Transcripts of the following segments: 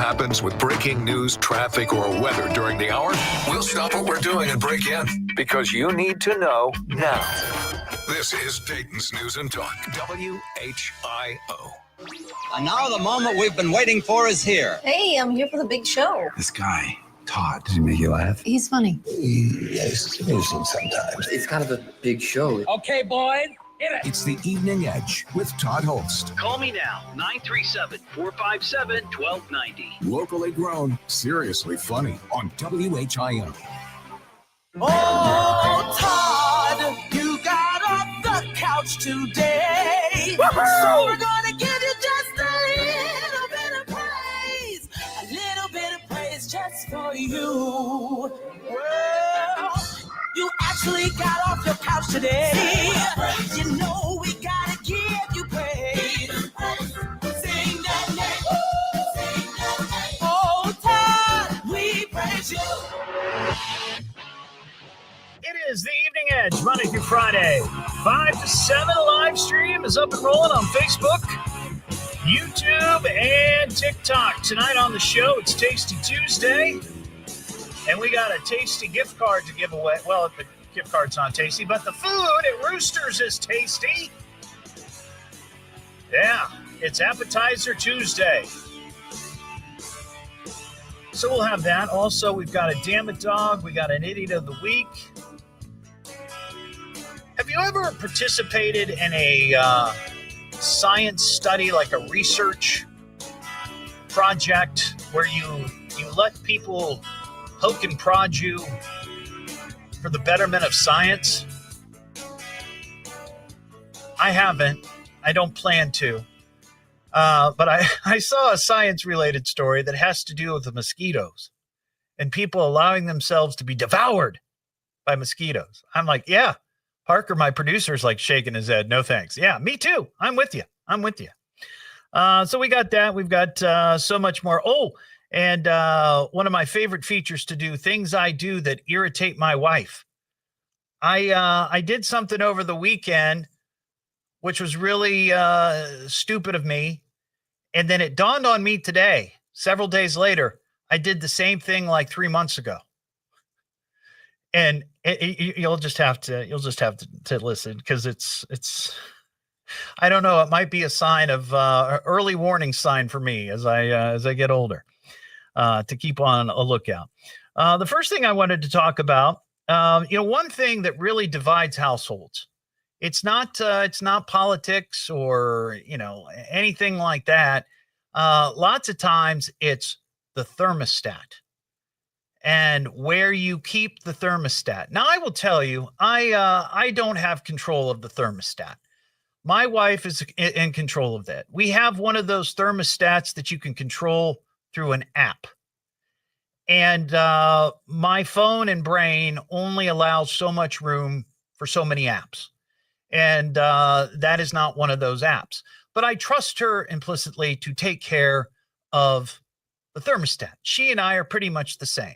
happens with breaking news, traffic, or weather during the hour, we'll stop what we're doing and break in because you need to know now. This is Dayton's News and Talk, WHIO. And now the moment we've been waiting for is here. Hey, I'm here for the big show. This guy, Todd, does he make you laugh? He's funny. He's amusing sometimes. It's kind of a big show. Okay, boys, hit it. It's the Evening Edge with Todd Hollst. Call me now, 937-457-1290. Locally grown, seriously funny on WHIO. Oh, Todd, you got off the couch today. Woo-hoo! So we're gonna give you just a little bit of praise. A little bit of praise just for you. Well, you actually got off your couch today. You know we gotta give you praise. Sing that name. Sing that name. Oh, Todd, we praise you. It is the Evening Edge, Monday through Friday, 5 to 7. Live stream is up and rolling on Facebook, YouTube, and TikTok. Tonight on the show, it's Tasty Tuesday, and we got a tasty gift card to give away. Well, the gift card's not tasty, but the food at Roosters is tasty. Yeah, it's Appetizer Tuesday. So we'll have that. Also, we've got a Damn It Dog. We got an Idiot of the Week. Have you ever participated in a science study, like a research project, where you let people poke and prod you for the betterment of science? I haven't. I don't plan to. But I saw a science-related story that has to do with the mosquitoes and people allowing themselves to be devoured by mosquitoes. I'm like, yeah. Parker, my producer, is like shaking his head. No, thanks. Yeah, me too. I'm with you. So we got that. We've got so much more. Oh, and one of my favorite features to do, things I do that irritate my wife. I did something over the weekend, which was really stupid of me. And then it dawned on me today, several days later, I did the same thing like 3 months ago. And you'll just have to listen, because it's I don't know, it might be a sign of early warning sign for me as I get older, to keep on a lookout. The first thing I wanted to talk about, one thing that really divides households, it's not politics or anything like that. Lots of times it's the thermostat and where you keep the thermostat. Now, I will tell you, I don't have control of the thermostat. My wife is in control of that. We have one of those thermostats that you can control through an app. And my phone and brain only allows so much room for so many apps. And that is not one of those apps. But I trust her implicitly to take care of the thermostat. She and I are pretty much the same.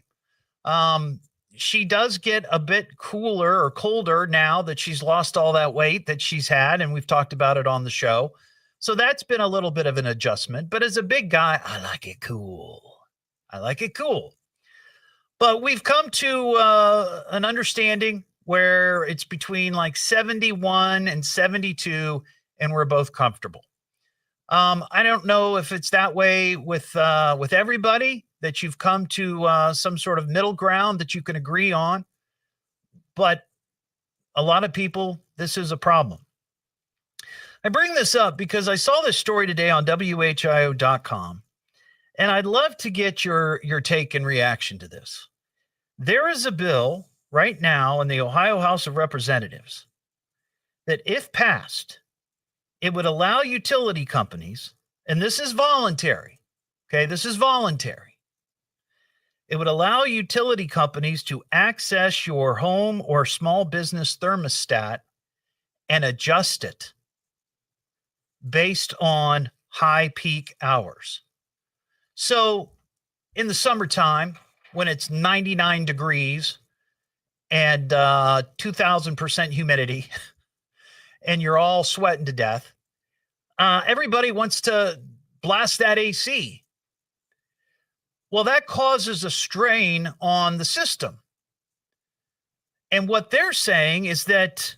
She does get a bit cooler or colder now that she's lost all that weight that she's had, and we've talked about it on the show. So that's been a little bit of an adjustment. But as a big guy, I like it cool. But we've come to an understanding where it's between like 71 and 72, and we're both comfortable. I don't know if it's that way with everybody, that you've come to some sort of middle ground that you can agree on. But a lot of people, this is a problem. I bring this up because I saw this story today on WHIO.com, and I'd love to get your take and reaction to this. There is a bill right now in the Ohio House of Representatives that, if passed, it would allow utility companies, and this is voluntary, okay, this is voluntary. It would allow utility companies to access your home or small business thermostat and adjust it based on high peak hours. So in the summertime, when it's 99 degrees and 2,000% humidity, and you're all sweating to death, everybody wants to blast that AC. Well, that causes a strain on the system. And what they're saying is that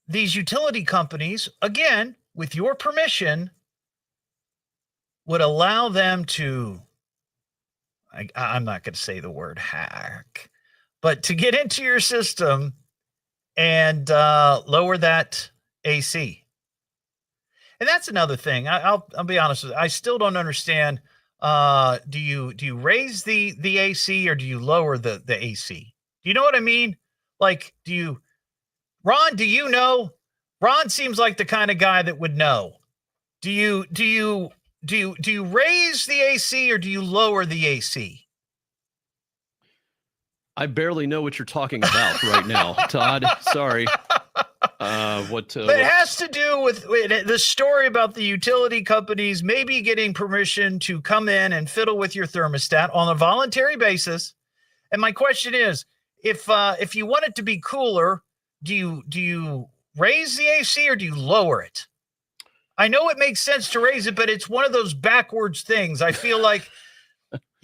these utility companies, again, with your permission, would allow them to, I'm not going to say the word hack, but to get into your system and lower that AC. And that's another thing. I'll be honest with you. I still don't understand. Do you raise the AC or do you lower the AC? Do you know what I mean? Like, Ron, do you know? Ron seems like the kind of guy that would know. Do you raise the AC or do you lower the AC? I barely know what you're talking about right now, Todd. Sorry. But it has to do with the story about the utility companies maybe getting permission to come in and fiddle with your thermostat on a voluntary basis. And my question is, if you want it to be cooler, do you raise the AC or do you lower it? I know it makes sense to raise it, but it's one of those backwards things. I feel like,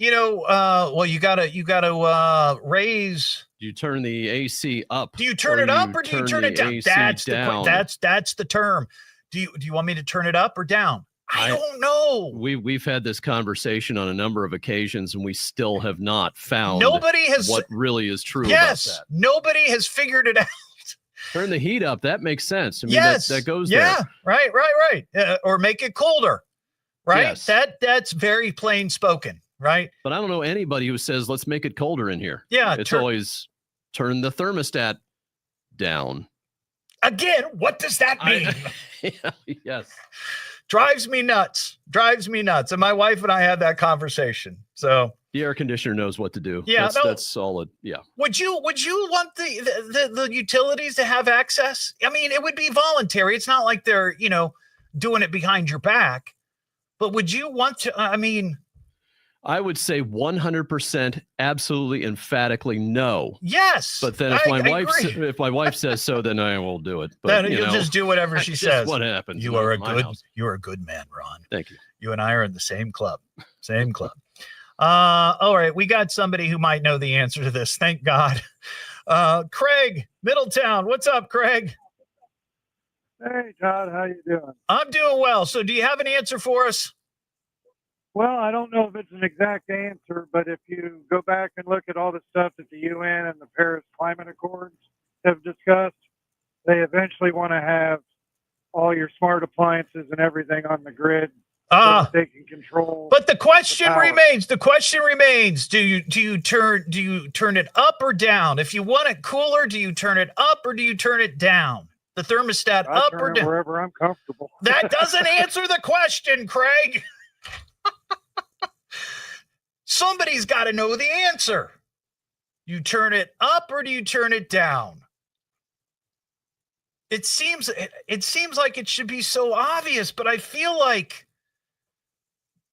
well, you gotta raise. Do you turn the AC up? Do you turn it up or do you turn it down? That's the term. Do you want me to turn it up or down? I don't know. We've had this conversation on a number of occasions, and we still have not found what really is true about that. Nobody has figured it out. Turn the heat up. That makes sense. I mean, that goes there. Yeah, right. Or make it colder, right? Yes. That's very plain spoken, right? But I don't know anybody who says, let's make it colder in here. Yeah. It's always turn the thermostat down. Again, what does that mean? Yes. Drives me nuts. And my wife and I had that conversation. So the air conditioner knows what to do. Yeah, that's solid. Yeah. Would you want the utilities to have access? I mean, it would be voluntary. It's not like they're, doing it behind your back. But would you want to? I mean, I would say 100% absolutely emphatically no. Yes. But then if my wife says so, then I will do it. But then you'll just do whatever she says. What happens? You're a good man, Ron. Thank you. You and I are in the same club. All right. We got somebody who might know the answer to this. Thank God. Craig, Middletown. What's up, Craig? Hey, Todd. How you doing? I'm doing well. So do you have an answer for us? Well, I don't know if it's an exact answer, but if you go back and look at all the stuff that the UN and the Paris Climate Accords have discussed, they eventually want to have all your smart appliances and everything on the grid so that they can control. But the question remains. Do you turn it up or down? If you want it cooler, do you turn it up or do you turn it down? The thermostat up or down? Wherever I'm comfortable. That doesn't answer the question, Craig. Somebody's got to know the answer. You turn it up or do you turn it down? It seems like it should be so obvious, but I feel like,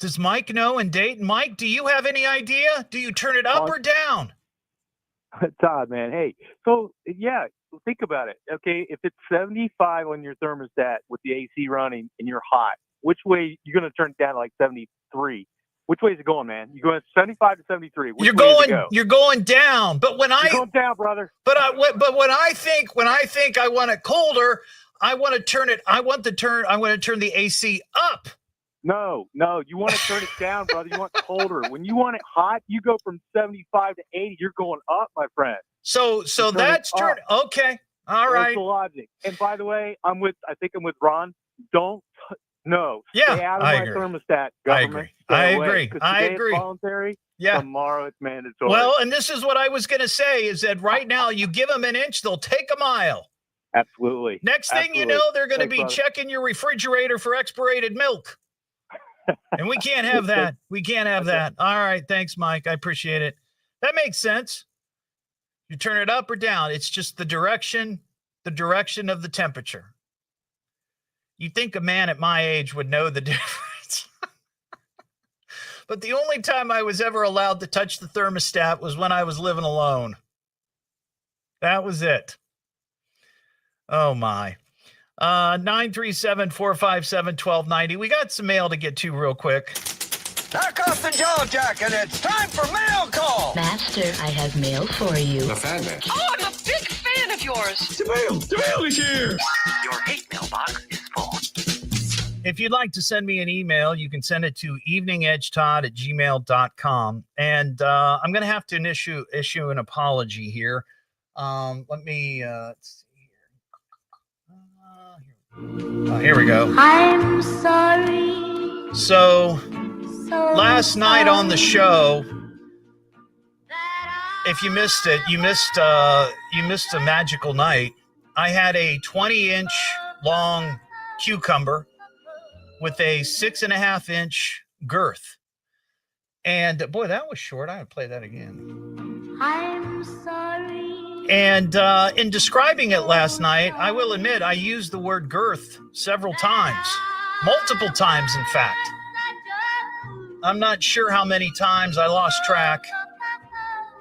does Mike know in Dayton? Mike, do you have any idea? Do you turn it up or down? Todd, man, hey, so yeah, think about it. Okay, if it's 75 on your thermostat with the AC running and you're hot, which way you're going to turn it down to like 73? Which way is it going, man? You're going 75 to 73. You're going down. But when you're going down, brother. But when I think I want it colder, I want to turn the AC up. No, you want to turn it down, brother. You want it colder. When you want it hot, you go from 75 to 80. You're going up, my friend. So that's turn. Okay, all right. That's the logic. And by the way, I think I'm with Ron. Stay out of my thermostat, government. I agree. It's voluntary. Yeah. Tomorrow it's mandatory. Well, and this is what I was going to say is that right now you give them an inch, they'll take a mile. Absolutely. Next thing you know, they're going to be checking your refrigerator for expired milk. And we can't have that. We can't have that. All right. Thanks, Mike. I appreciate it. That makes sense. You turn it up or down. It's just the direction of the temperature. You'd think a man at my age would know the difference. But the only time I was ever allowed to touch the thermostat was when I was living alone. That was it. Oh, my. 937-457-1290. We got some mail to get to real quick. Knock off the jaw jack, and it's time for mail call. Master, I have mail for you. The Fat Man. Oh, I'm a big fan of yours. The mail is here. Your hate mailbox is full. If you'd like to send me an email, you can send it to eveningedgetodd@gmail.com. And I'm going to have to issue an apology here. Let me let's see here. Here we go. I'm sorry. So last night on the show, if you missed it, you missed a magical night. I had a 20-inch long cucumber with a 6.5-inch girth. And boy, that was short. I would play that again. I'm sorry. And in describing it last night, I will admit I used the word girth several times, multiple times, in fact. I'm not sure how many times, I lost track,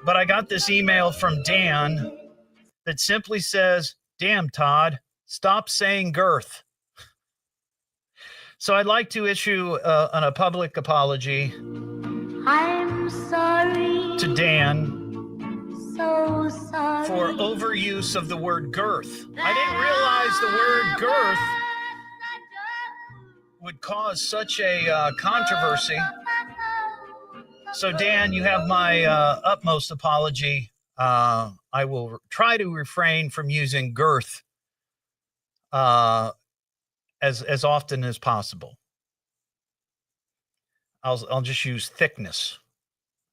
but I got this email from Dan that simply says, "Damn, Todd, stop saying girth." So I'd like to issue a public apology I'm sorry. to Dan So sorry. for overuse of the word girth. I didn't realize the word girth would cause such a controversy. So Dan, you have my utmost apology. I will try to refrain from using girth as often as possible. I'll just use thickness.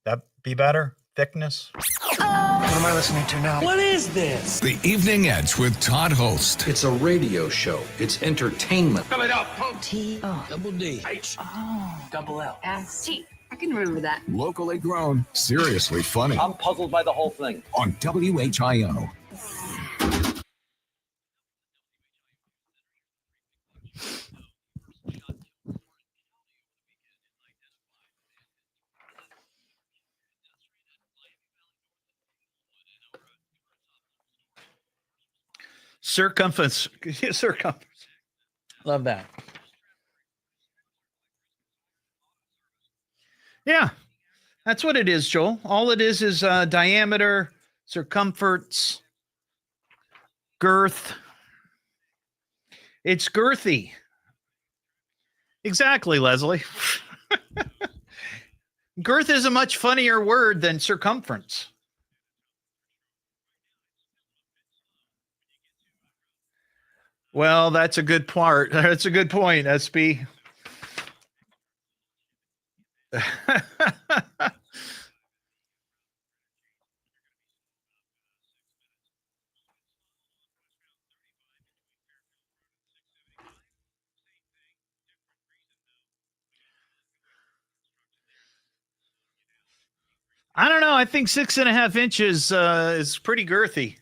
That be better? Thickness? What am I listening to now? What is this? The Evening Edge with Todd Hollst. It's a radio show. It's entertainment. Coming up. T-O-double-D. H-O-double-L. S-T. I can remember that. Locally grown, seriously funny. I'm puzzled by the whole thing. On WHIO. Circumference. Love that. Yeah, that's what it is, Joel. All it is diameter, circumference, girth. It's girthy. Exactly, Leslie. Girth is a much funnier word than circumference. Well, that's a good part. That's a good point, SB. I don't know. I think 6.5 inches is pretty girthy.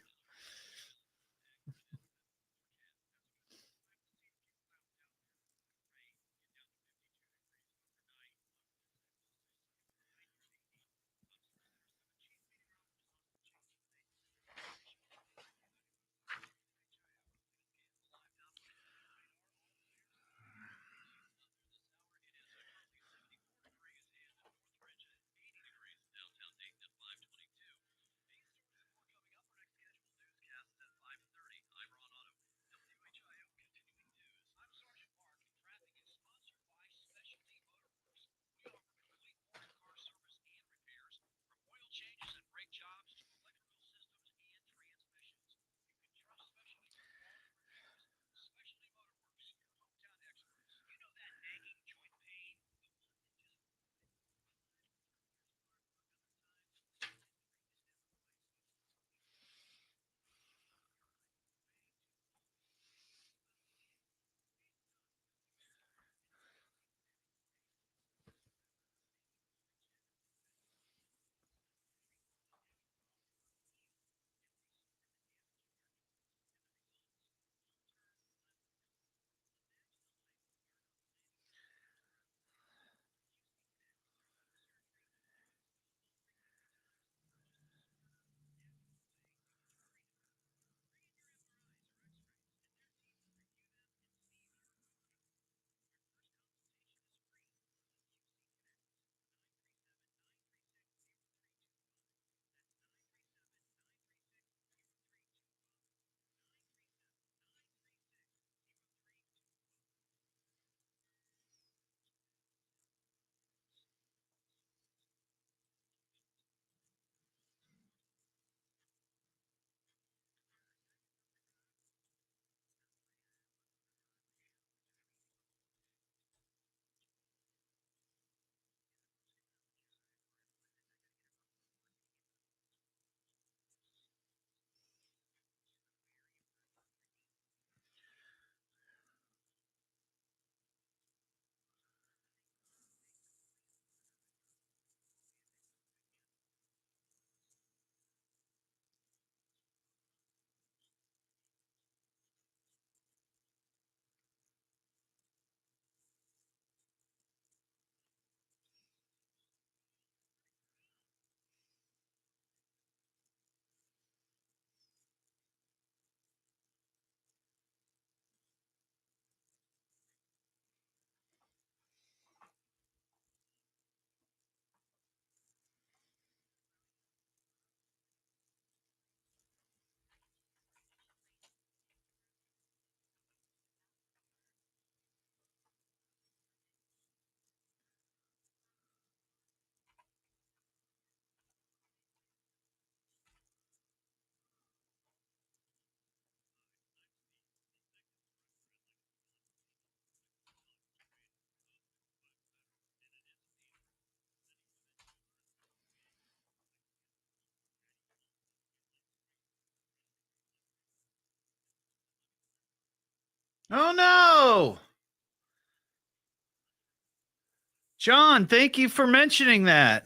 Oh, no. John, thank you for mentioning that.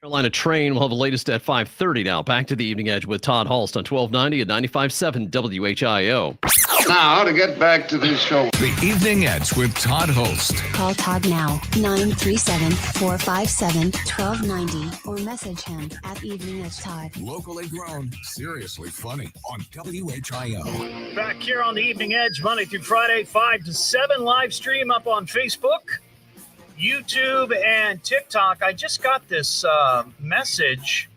Carolina train will have the latest at 5:30 now. Back to the Evening Edge with Todd Hollst on 1290 at 95.7 WHIO. Now, to get back to this show. The Evening Edge with Todd Hollst. Call Todd now, 937-457-1290, or message him at Evening Edge Todd. Locally grown, seriously funny on WHIO. Back here on the Evening Edge, Monday through Friday, 5 to 7, live stream up on Facebook, YouTube, and TikTok. I just got this message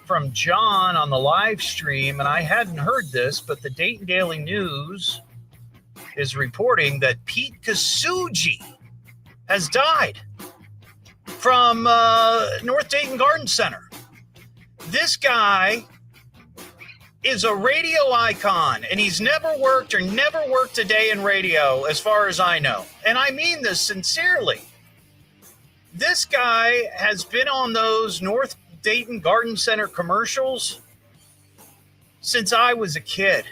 from John on the live stream, and I hadn't heard this, but the Dayton Daily News is reporting that Pete Kasuji has died from North Dayton Garden Center. This guy is a radio icon, and he's never worked a day in radio as far as I know. And I mean this sincerely. This guy has been on those North Dayton Garden Center commercials since I was a kid.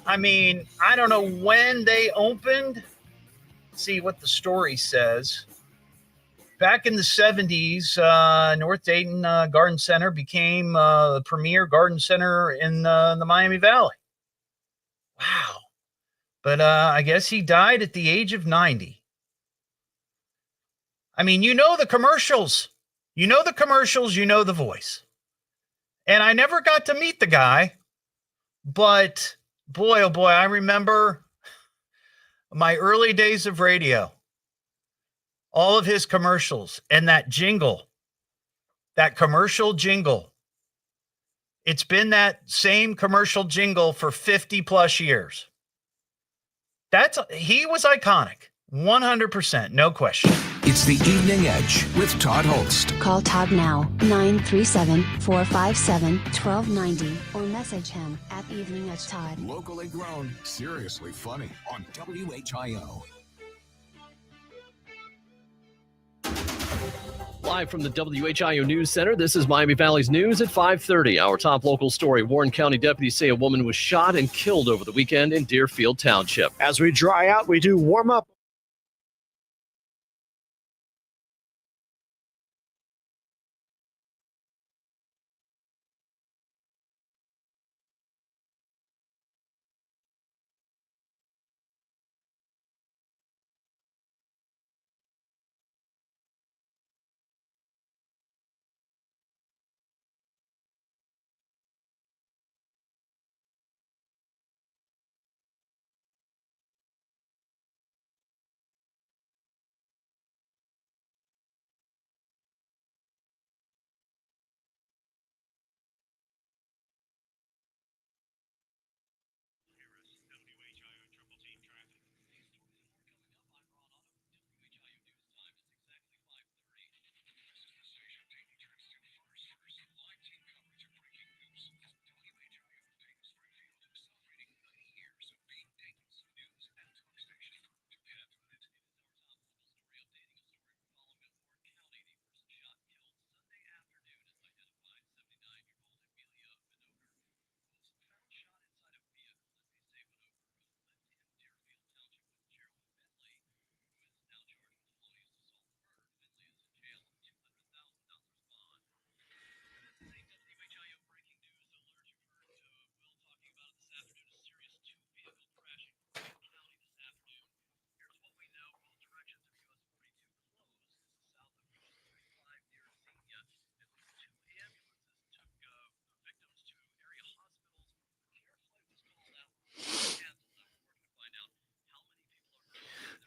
I mean, I don't know when they opened. Let's see what the story says. Back in the 70s, North Dayton Garden Center became the premier garden center in the Miami Valley. Wow. But I guess he died at the age of 90. I mean, you know the commercials. You know the commercials, you know the voice. And I never got to meet the guy, but boy, oh boy, I remember my early days of radio, all of his commercials, and that jingle, that commercial jingle. It's been that same commercial jingle for 50 plus years. He was iconic. 100%, no question. It's the Evening Edge with Todd Hollst. Call Todd now, 937-457-1290, or message him at Evening Edge Todd. Locally grown, seriously funny on WHIO. Live from the WHIO News Center, this is Miami Valley's News at 5:30. Our top local story, Warren County deputies say a woman was shot and killed over the weekend in Deerfield Township. As we dry out, we do warm up.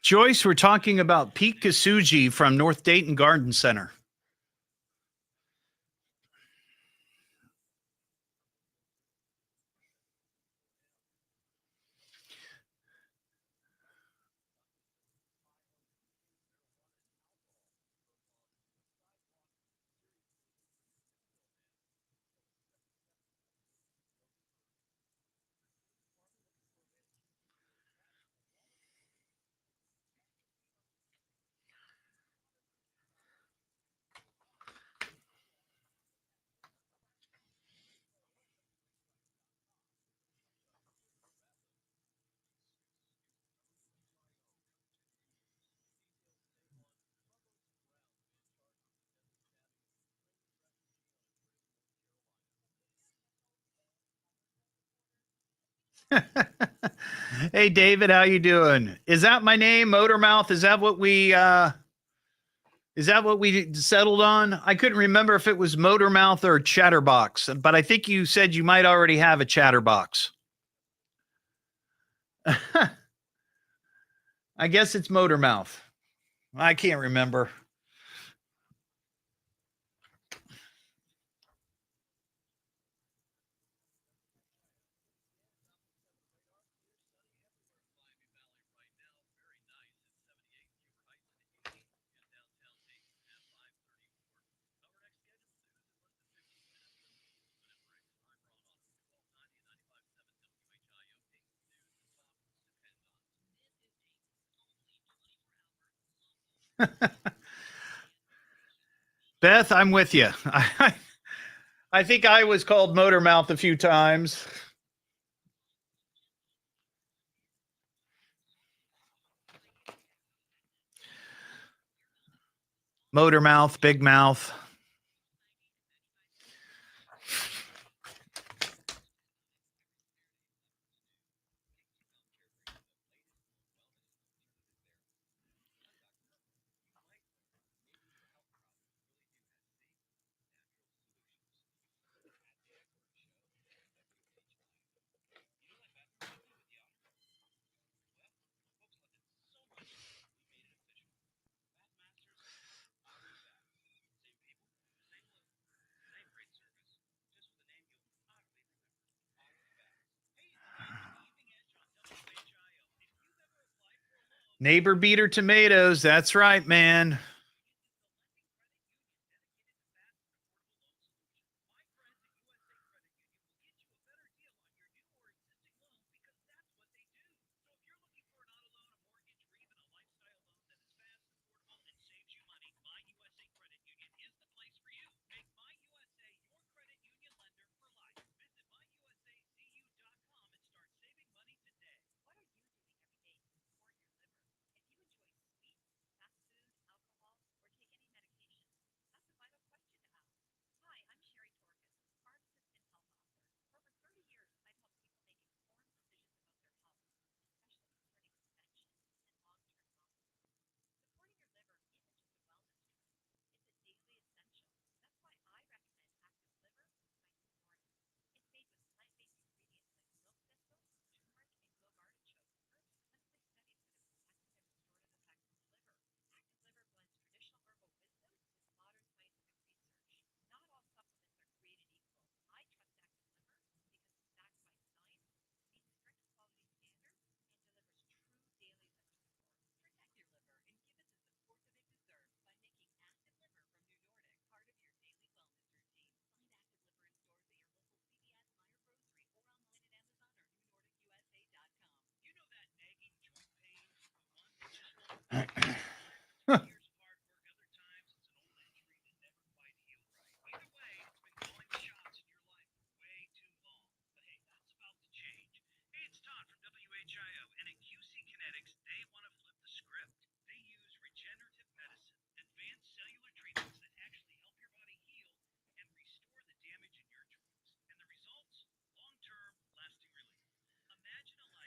Joyce, we're talking about Pete Kasuji from North Dayton Garden Center. Hey, David, how you doing? Is that my name, Motormouth? Is that what we settled on? I couldn't remember if it was Motormouth or Chatterbox, but I think you said you might already have a Chatterbox. I guess it's Motormouth. I can't remember. Beth, I'm with you. I think I was called Motormouth a few times. Motormouth, Big Mouth. Neighbor beater tomatoes. That's right, man.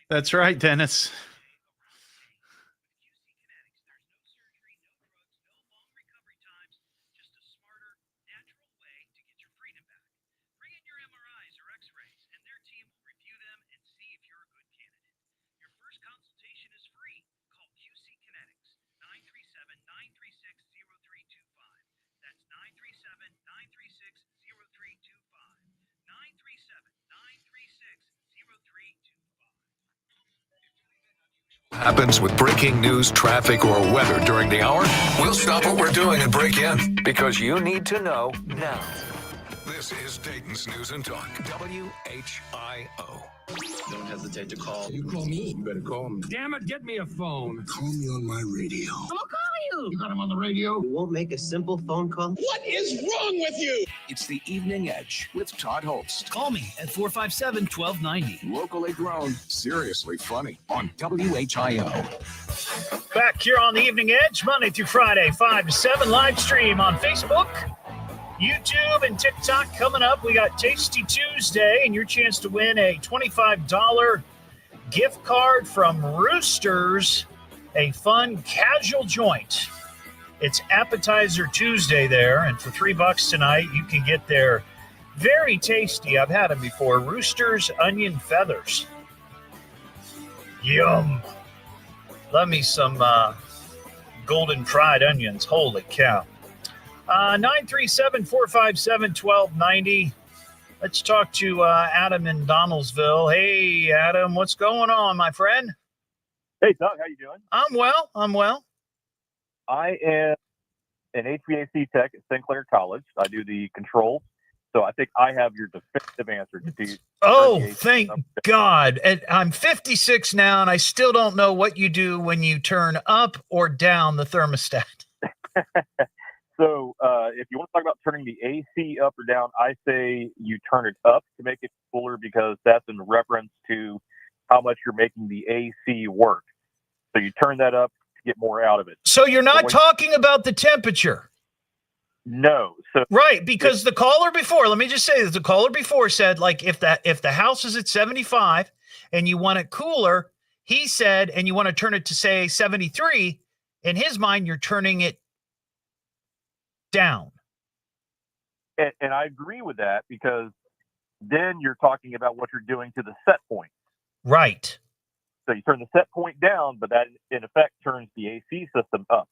That's right, Dennis. Happens with breaking news, traffic, or weather during the hour, we'll stop what we're doing and break in because you need to know now. This is Dayton's News and Talk, WHIO. Don't hesitate to call. You call me. You better call me. Damn it, get me a phone. Call me on my radio. I'm gonna call you. You got him on the radio? You won't make a simple phone call? What is wrong with you? It's the Evening Edge with Todd Hollst. Call me at 457-1290. Locally grown, seriously funny on WHIO. Back here on the Evening Edge, Monday through Friday, 5 to 7, live stream on Facebook, YouTube, and TikTok. Coming up, we got Tasty Tuesday and your chance to win a $25 gift card from Roosters, a fun casual joint. It's Appetizer Tuesday there, and for $3 tonight, you can get their very tasty, I've had them before, Roosters onion feathers. Yum. Love me some golden fried onions. Holy cow. 937-457-1290. Let's talk to Adam in Donaldsville. Hey, Adam, what's going on, my friend? Hey, Doug, how you doing? I'm well. I am an HVAC tech at Sinclair College. I do the controls. So I think I have your definitive answer to do. Oh, thank God. And I'm 56 now, and I still don't know what you do when you turn up or down the thermostat. So if you want to talk about turning the AC up or down, I say you turn it up to make it cooler because that's in reference to how much you're making the AC work. So you turn that up to get more out of it. So you're not talking about the temperature? No. So right, because the caller before, let me just say that the caller before said, like, if the house is at 75 and you want it cooler, he said, and you want to turn it to, say, 73, in his mind, you're turning it down. And I agree with that because then you're talking about what you're doing to the set point. Right. So you turn the set point down, but that in effect turns the AC system up.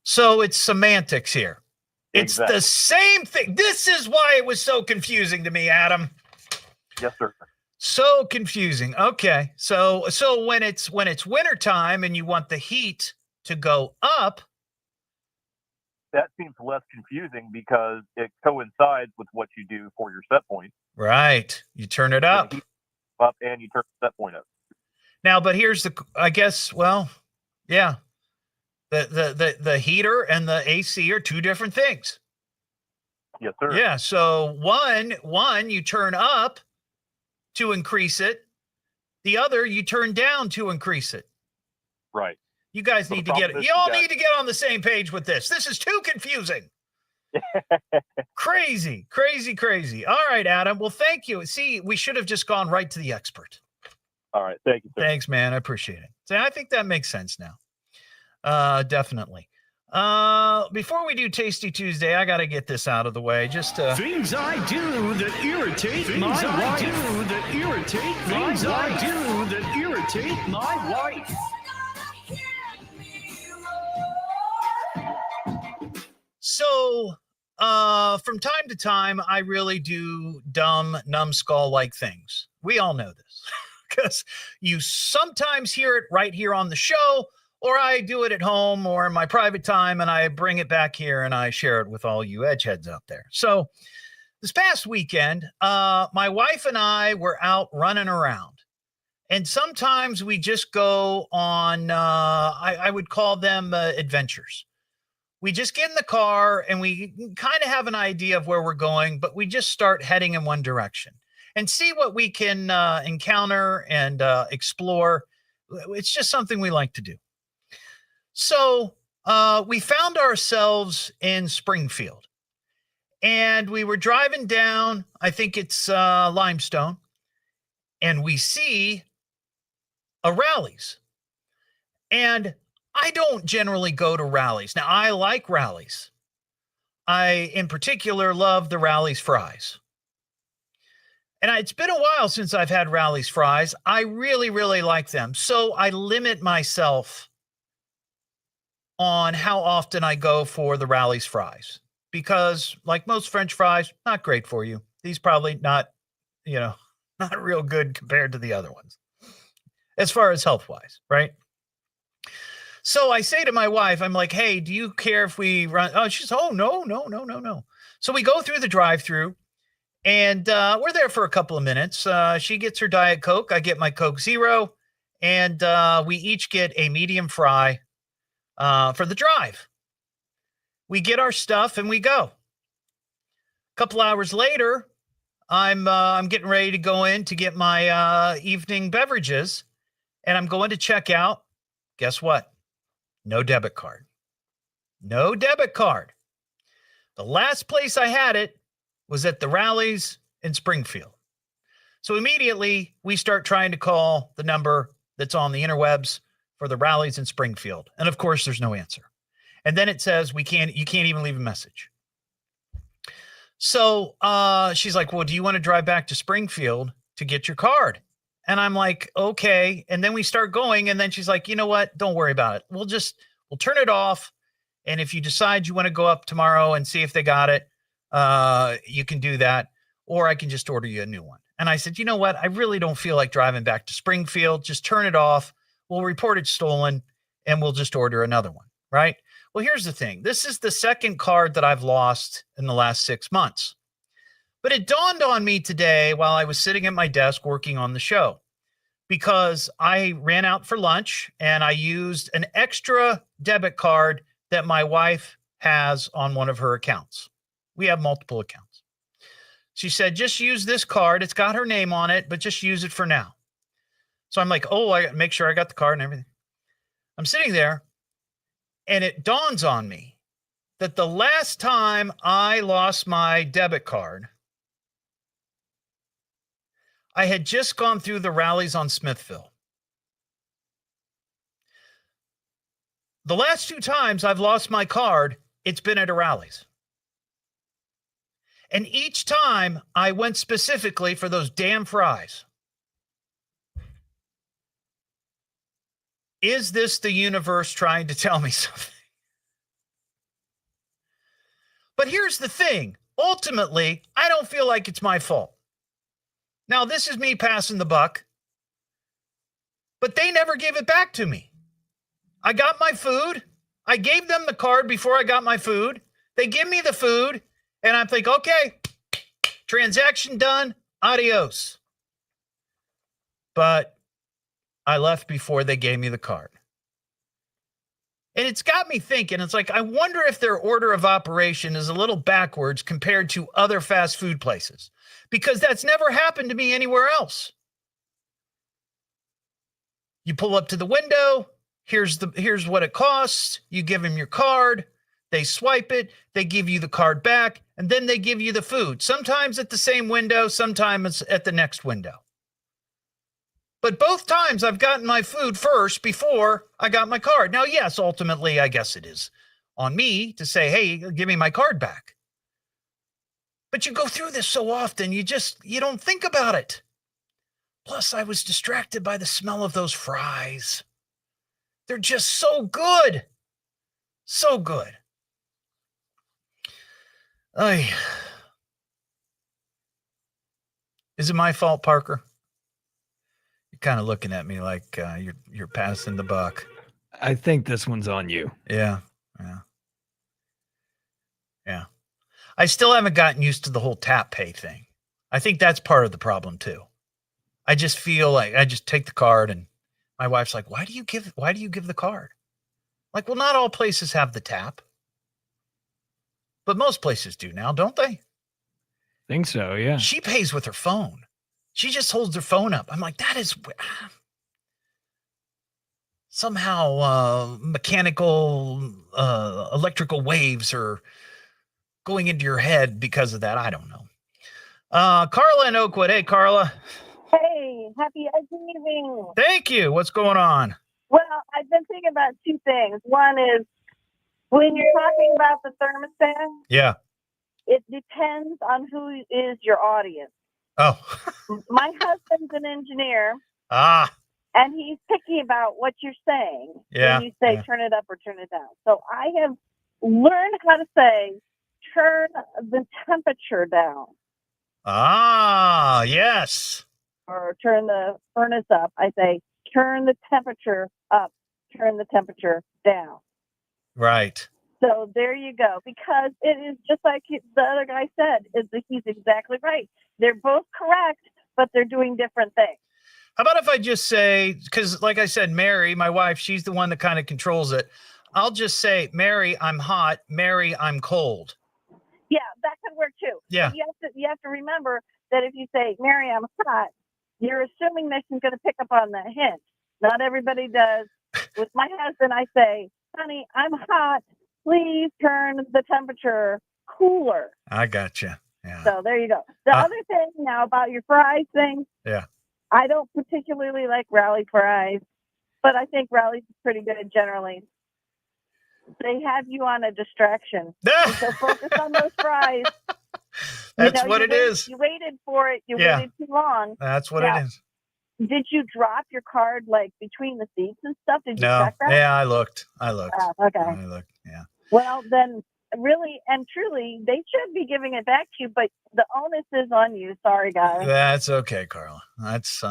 So it's semantics here. It's Exactly. the same thing. This is why it was so confusing to me, Adam. Yes, sir. So confusing. Okay. So when it's wintertime and you want the heat to go up, that seems less confusing because it coincides with what you do for your set point. Right. You turn it up. Up and you turn the set point up. Now, but here's I guess, well, yeah. The heater and the AC are two different things. Yes, sir. Yeah. So one you turn up to increase it. The other you turn down to increase it. Right. You guys need to get it. You all need to get on the same page with this. This is too confusing. Crazy. All right, Adam. Well, thank you. See, we should have just gone right to the expert. All right. Thank you, sir. Thanks, man. I appreciate it. See, I think that makes sense now. Definitely. Before we do Tasty Tuesday, I got to get this out of the way. Just things I do that irritate my wife. Things I do that irritate my wife. So, from time to time, I really do dumb, numbskull-like things. We all know this because you sometimes hear it right here on the show, or I do it at home or in my private time, and I bring it back here and I share it with all you edgeheads out there. So, this past weekend, my wife and I were out running around, and sometimes we just go on, I would call them adventures. We just get in the car and we kind of have an idea of where we're going, but we just start heading in one direction and see what we can encounter and explore. It's just something we like to do. So we found ourselves in Springfield, and we were driving down, I think it's Limestone, and we see a Rally's. And I don't generally go to Rally's. Now, I like Rally's. I, in particular, love the Rally's fries. And it's been a while since I've had Rally's fries. I really, really like them. So I limit myself on how often I go for the Rally's fries, because like most French fries, not great for you. These probably not real good compared to the other ones as far as health-wise, right? So I say to my wife, I'm like, hey, do you care if we run? Oh, she's, oh, no. So we go through the drive-through, and we're there for a couple of minutes. She gets her Diet Coke. I get my Coke Zero, and we each get a medium fry for the drive. We get our stuff, and we go. A couple hours later, I'm getting ready to go in to get my evening beverages, and I'm going to check out. Guess what? No debit card. No debit card. The last place I had it was at the Rally's in Springfield. So immediately we start trying to call the number that's on the interwebs for the Rally's in Springfield. And of course, there's no answer. And then it says you can't even leave a message. So she's like, well, do you want to drive back to Springfield to get your card? And I'm like, okay. And then we start going. And then she's like, you know what? Don't worry about it. We'll turn it off. And if you decide you want to go up tomorrow and see if they got it, you can do that. Or I can just order you a new one. And I said, you know what? I really don't feel like driving back to Springfield. Just turn it off. We'll report it stolen and we'll just order another one. Right? Well, here's the thing. This is the second card that I've lost in the last 6 months. But it dawned on me today while I was sitting at my desk working on the show, because I ran out for lunch and I used an extra debit card that my wife has on one of her accounts. We have multiple accounts. She said, just use this card. It's got her name on it, but just use it for now. So I'm like, oh, I got to make sure I got the card and everything. I'm sitting there and it dawns on me that the last time I lost my debit card, I had just gone through the Rally's on Smithville. The last 2 times I've lost my card, it's been at a Rally's. And each time I went specifically for those damn fries. Is this the universe trying to tell me something? But here's the thing. Ultimately, I don't feel like it's my fault. Now, this is me passing the buck, but they never gave it back to me. I got my food. I gave them the card before I got my food. They give me the food, and I'm like, okay, transaction done, adios. But I left before they gave me the card. And it's got me thinking, it's like, I wonder if their order of operation is a little backwards compared to other fast food places, because that's never happened to me anywhere else. You pull up to the window, here's what it costs, you give them your card, they swipe it, they give you the card back, and then they give you the food. Sometimes at the same window, sometimes at the next window. But both times I've gotten my food first before I got my card. Now, yes, ultimately, I guess it is on me to say, hey, give me my card back. But you go through this so often, you don't think about it. Plus, I was distracted by the smell of those fries. They're just so good. So good. Is it my fault, Parker? You're kind of looking at me like you're passing the buck. I think this one's on you. Yeah. I still haven't gotten used to the whole tap pay thing. I think that's part of the problem too. I just feel like I just take the card, and my wife's like, why do you give the card? Like, well, not all places have the tap, but most places do now, don't they? Think so, yeah. She pays with her phone. She just holds her phone up. I'm like, that is somehow mechanical, electrical waves are going into your head because of that. I don't know. Carla in Oakwood. Hey, Carla. Hey, happy evening. Thank you. What's going on? Well, I've been thinking about 2 things. One is when you're talking about the thermostat, Yeah. it depends on who is your audience. Oh. My husband's an engineer. Ah. and he's picky about what you're saying Yeah, when you say turn it up or turn it down. So I have learned how to say turn the temperature down Ah, yes. or turn the furnace up. I say turn the temperature up, turn the temperature down. Right. So there you go. Because it is just like the other guy said, is that he's exactly right. They're both correct, but they're doing different things. How about if I just say, because like I said, Mary, my wife, she's the one that kind of controls it. I'll just say, Mary, I'm hot. Mary, I'm cold. Yeah, that could work too. Yeah. But you have to remember that if you say, Mary, I'm hot, you're assuming that she's going to pick up on that hint. Not everybody does. With my husband, I say, honey, I'm hot. Please turn the temperature cooler. I gotcha. Yeah. So there you go. The other thing now about your fries thing. Yeah. I don't particularly like rally fries, but I think rally's pretty good generally. They have you on a distraction. So focus on those fries. That's what it is. You waited for it. You waited too long. That's what it is. Did you drop your card like between the seats and stuff? Did you No. check that? Yeah, I looked. Okay. I looked. Yeah. Well, then really and truly, they should be giving it back to you, but the onus is on you. Sorry, guys. That's okay, Carla. That's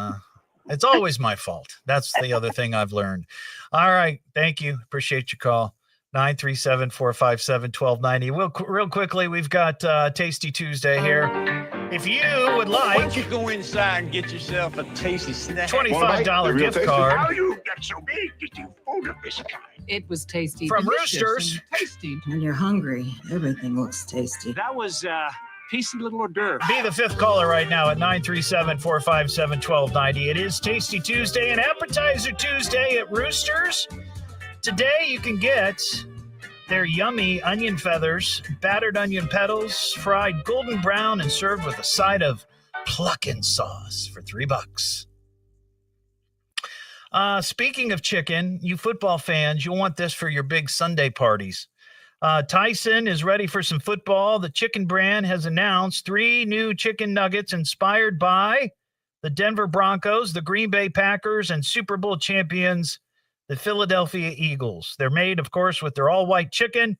it's always my fault. That's the other thing I've learned. All right. Thank you. Appreciate your call. 937-457-1290. Real quickly, we've got Tasty Tuesday here. If you would like, Why don't you go inside and get yourself a tasty snack? $25 gift card. How you get so big that you food of this kind? It was tasty. From delicious, Roosters. and tasty. When you're hungry, everything looks tasty. That was piece of little hors d'oeuvre. Be the fifth caller right now at 937-457-1290. It is Tasty Tuesday and Appetizer Tuesday at Roosters. Today you can get their yummy onion feathers, battered onion petals, fried golden brown, and served with a side of pluckin' sauce for $3. Speaking of chicken, you football fans, you'll want this for your big Sunday parties. Tyson is ready for some football. The chicken brand has announced 3 new chicken nuggets inspired by the Denver Broncos, the Green Bay Packers, and Super Bowl champions, the Philadelphia Eagles. They're made, of course, with their all-white chicken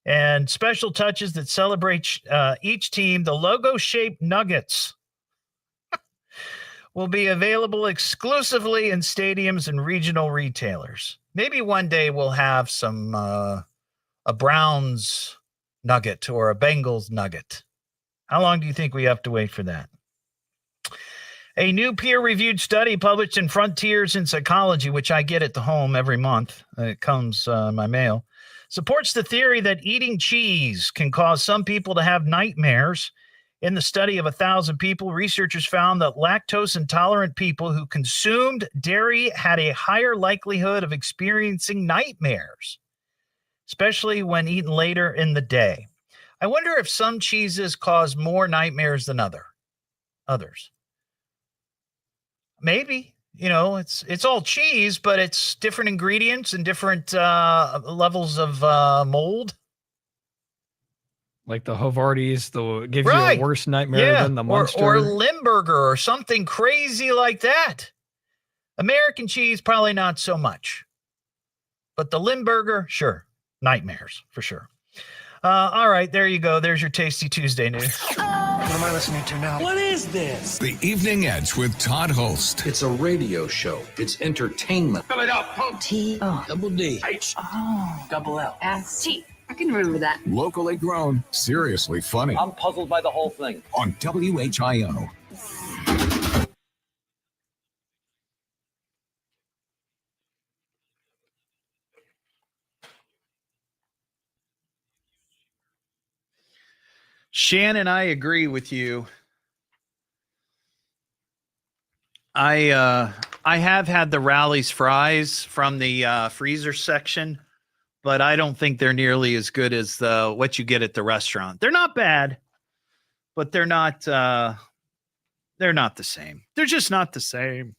and special touches that celebrate each team. The logo-shaped nuggets will be available exclusively in stadiums and regional retailers. Maybe one day we'll have some a Browns nugget or a Bengals nugget. How long do you think we have to wait for that? A new peer-reviewed study published in Frontiers in Psychology, which I get at the home every month, it comes in my mail, supports the theory that eating cheese can cause some people to have nightmares. In the study of 1,000 people, researchers found that lactose-intolerant people who consumed dairy had a higher likelihood of experiencing nightmares, especially when eaten later in the day. I wonder if some cheeses cause more nightmares than others. Maybe, it's all cheese, but it's different ingredients and different levels of mold. Like the Havartis, gives you a worse nightmare than the Munster. Or Limburger or something crazy like that. American cheese, probably not so much. But the Limburger, sure. Nightmares, for sure. All right, there you go. There's your Tasty Tuesday news. What am I listening to now? What is this? The Evening Edge with Todd Hollst. It's a radio show. It's entertainment. Fill it up, pump. Double D. H. Double L. S-T. I can remember that. Locally grown, seriously funny. I'm puzzled by the whole thing. On WHIO. Shannon, I agree with you. I have had the Rally's fries from the freezer section, but I don't think they're nearly as good as what you get at the restaurant. They're not bad, but they're not the same. They're just not the same.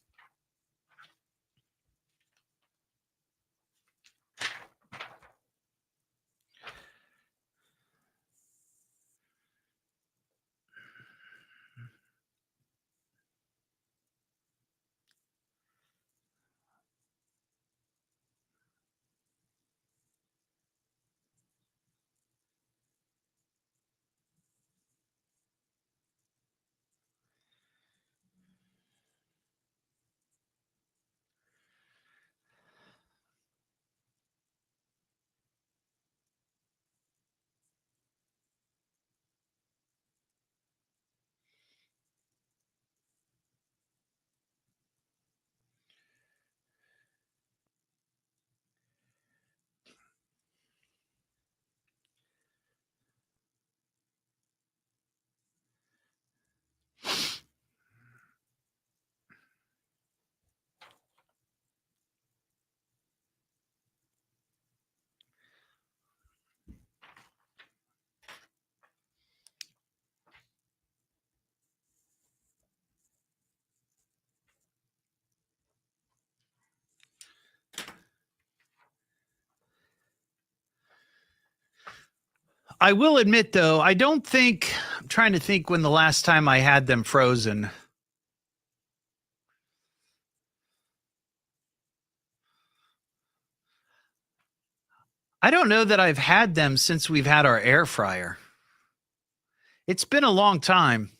I will admit, though, I'm trying to think when the last time I had them frozen. I don't know that I've had them since we've had our air fryer. It's been a long time.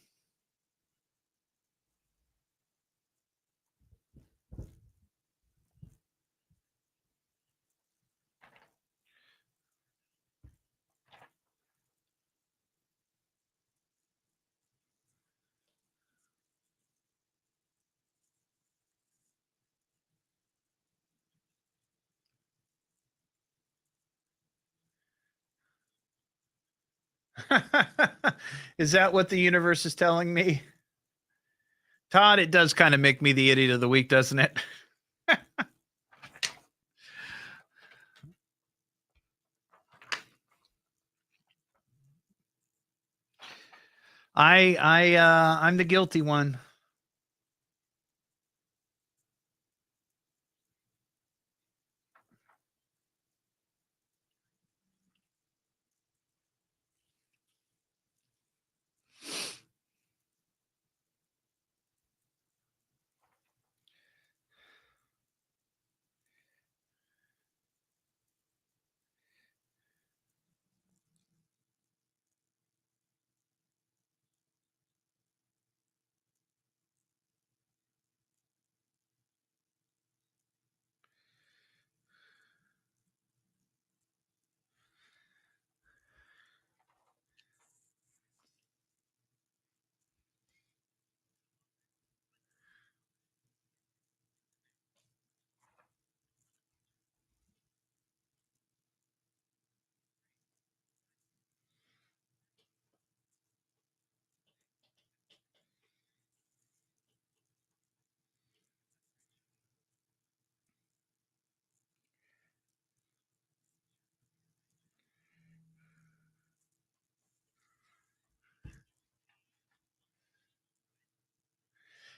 Is that what the universe is telling me? Todd, it does kind of make me the idiot of the week, doesn't it? I'm the guilty one.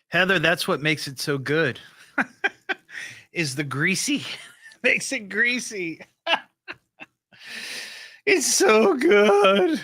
Heather, that's what makes it so good. Is the greasy. Makes it greasy. It's so good.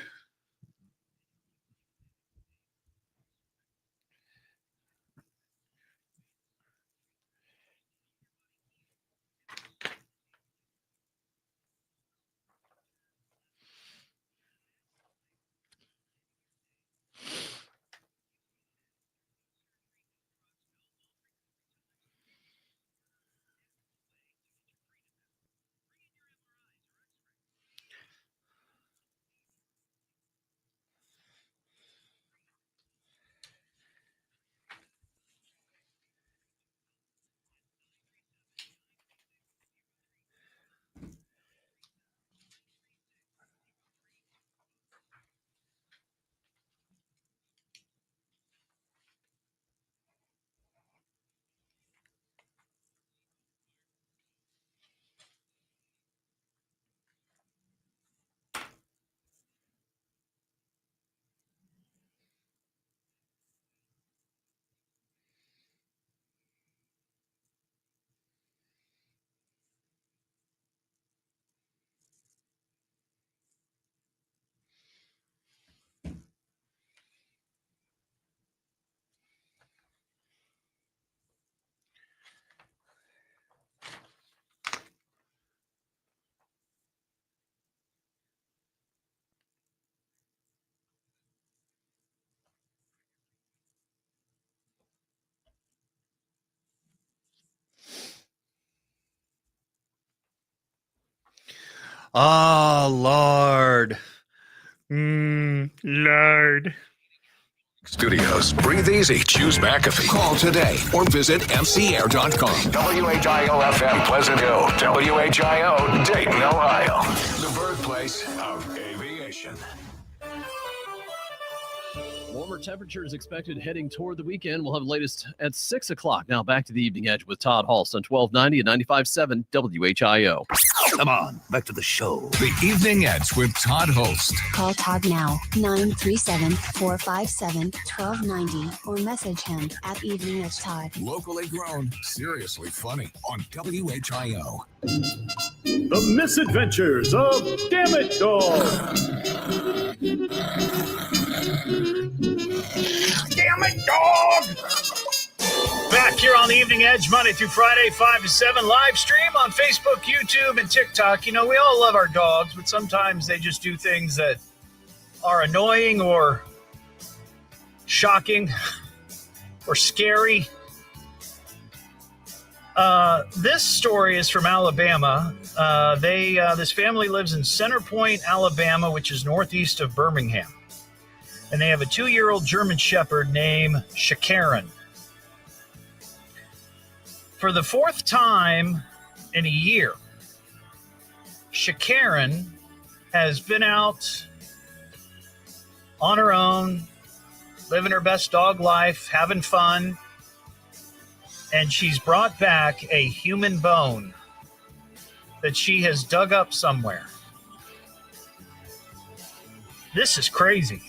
Oh, Lord. Lord. Studios. Breathe easy. Choose McAfee. Call today or visit mcair.com. WHIO-FM Pleasant Hill. WHIO Dayton, Ohio. The birthplace of aviation. Warmer temperatures expected heading toward the weekend. We'll have the latest at 6 o'clock. Now back to the Evening Edge with Todd Hollst on 1290 and 95.7 WHIO. Come on, back to the show. The Evening Edge with Todd Hollst. Call Todd now, 937-457-1290, or message him at Evening Edge Todd. Locally grown, seriously funny on WHIO. The Misadventures of Damn It Dog. Damn it, dog! Back here on the Evening Edge, Monday through Friday, 5 to 7, live stream on Facebook, YouTube, and TikTok. You know, we all love our dogs, but sometimes they just do things that are annoying or shocking or scary. This story is from Alabama. This family lives in Center Point, Alabama, which is northeast of Birmingham. And they have a 2-year-old German Shepherd named Shakaran. For the 4th time in a year, Shakaran has been out on her own, living her best dog life, having fun, and she's brought back a human bone that she has dug up somewhere. This is crazy.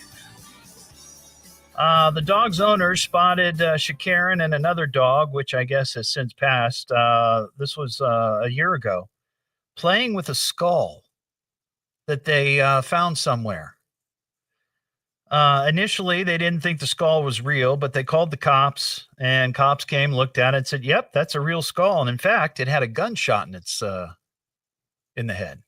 The dog's owner spotted Shakaran and another dog, which I guess has since passed. This was a year ago, playing with a skull that they found somewhere. Initially, they didn't think the skull was real, but they called the cops, and cops came, looked at it, and said, "Yep, that's a real skull." And in fact, it had a gunshot in its in the head.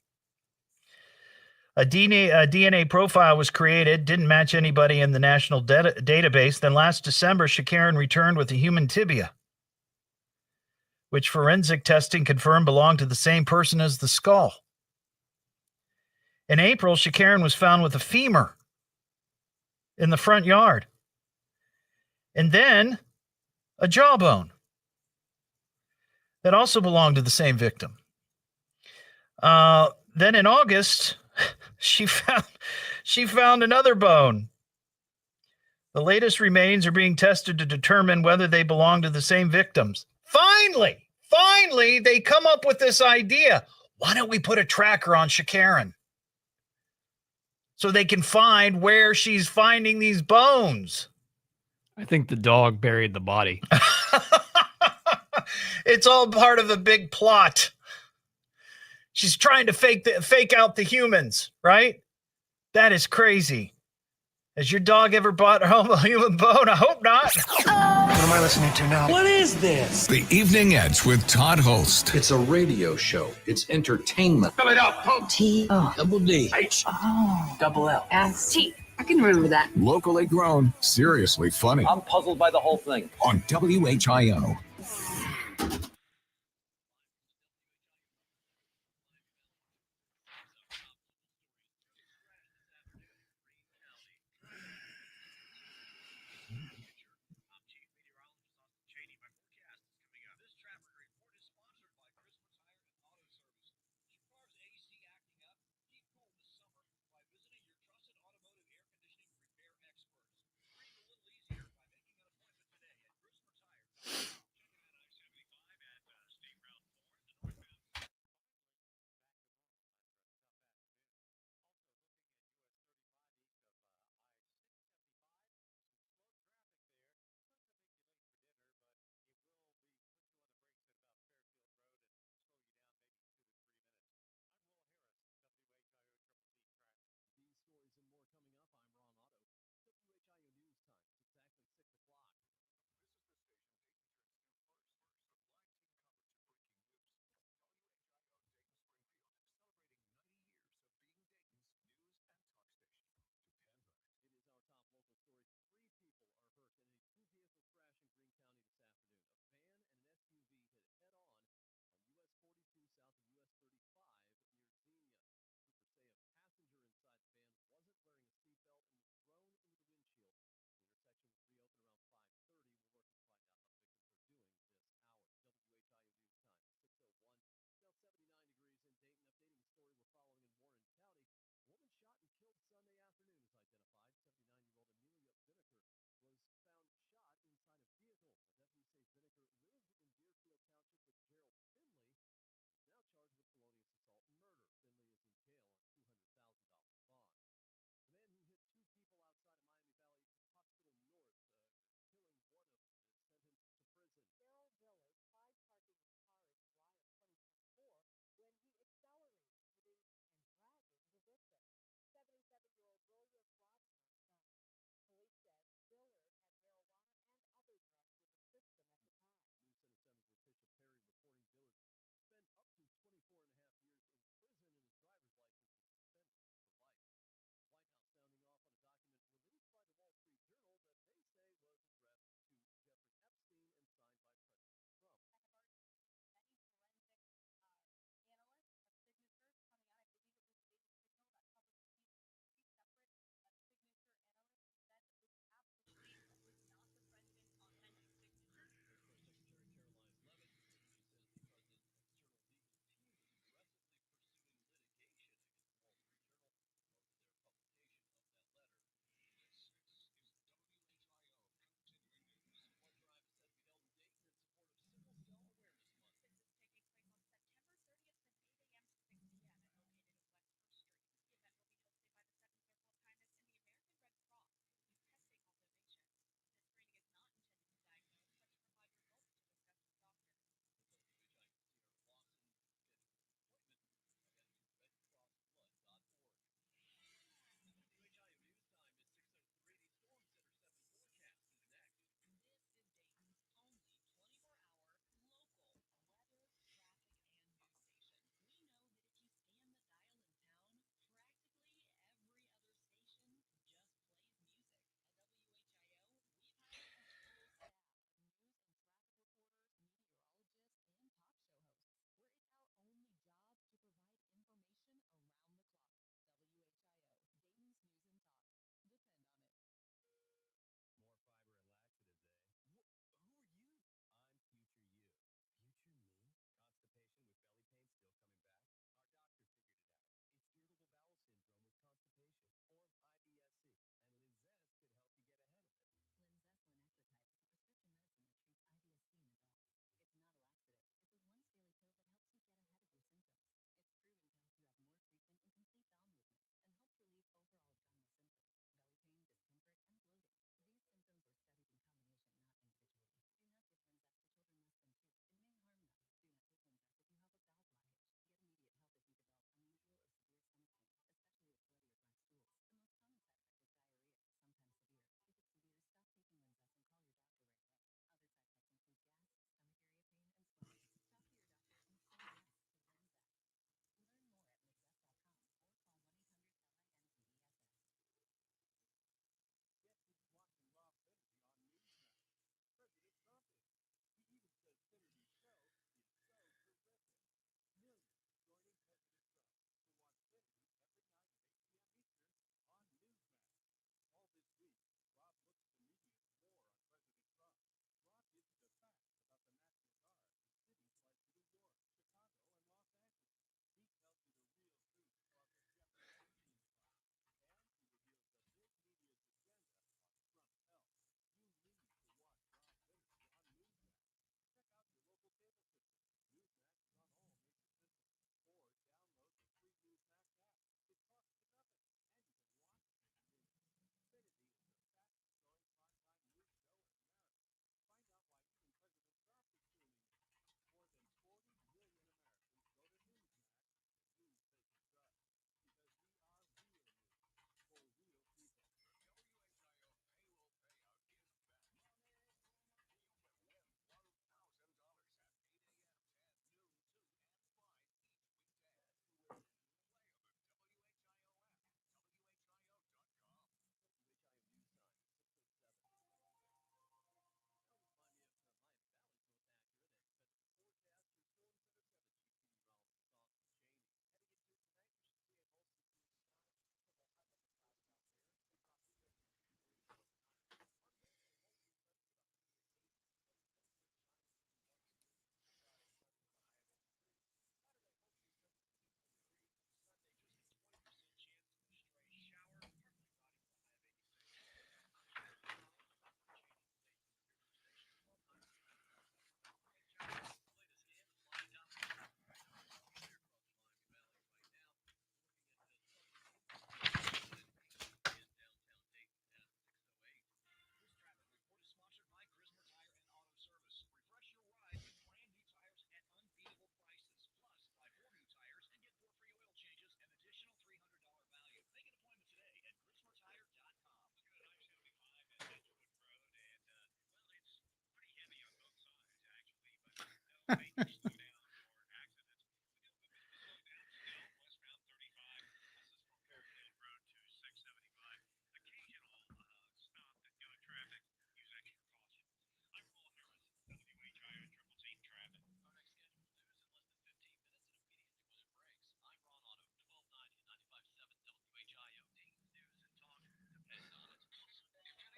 A DNA profile was created, didn't match anybody in the national database. Then last December, Shakaran returned with a human tibia, which forensic testing confirmed belonged to the same person as the skull. In April, Shakaran was found with a femur in the front yard, and then a jawbone that also belonged to the same victim. Then in August, she found another bone. The latest remains are being tested to determine whether they belong to the same victims. Finally, they come up with this idea. Why don't we put a tracker on Shakaran so they can find where she's finding these bones? I think the dog buried the body. It's all part of a big plot. She's trying to fake out the humans, right? That is crazy. Has your dog ever brought home a human bone? I hope not. What am I listening to now? What is this? The Evening Edge with Todd Hollst. It's a radio show. It's entertainment. Spell it out, punk. Double D. Double L. S-T. I can remember that. Locally grown, seriously funny. I'm puzzled by the whole thing. On WHIO.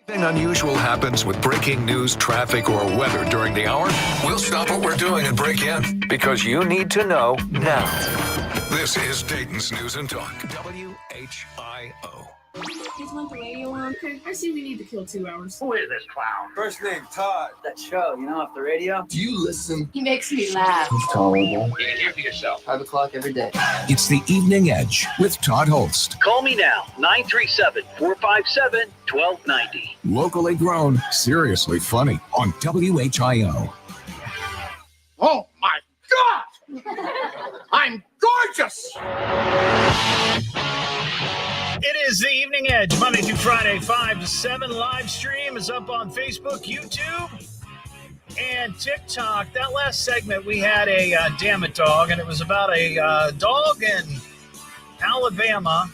Anything unusual happens with breaking news, traffic, or weather during the hour, we'll stop what we're doing and break in because you need to know now. This is Dayton's News and Talk, WHIO. Just want the radio on. Okay, I see we need to kill 2 hours. Who is this clown? First name, Todd. That show, off the radio? Do you listen? He makes me laugh. You can hear for yourself. 5 o'clock every day. It's the Evening Edge with Todd Hollst. Call me now, 937-457-1290. Locally grown, seriously funny on WHIO. Oh, my God! I'm gorgeous! It is the Evening Edge, Monday through Friday, 5 to 7. Live stream is up on Facebook, YouTube, and TikTok. That last segment, we had a Damn It Dog, and it was about a dog in Alabama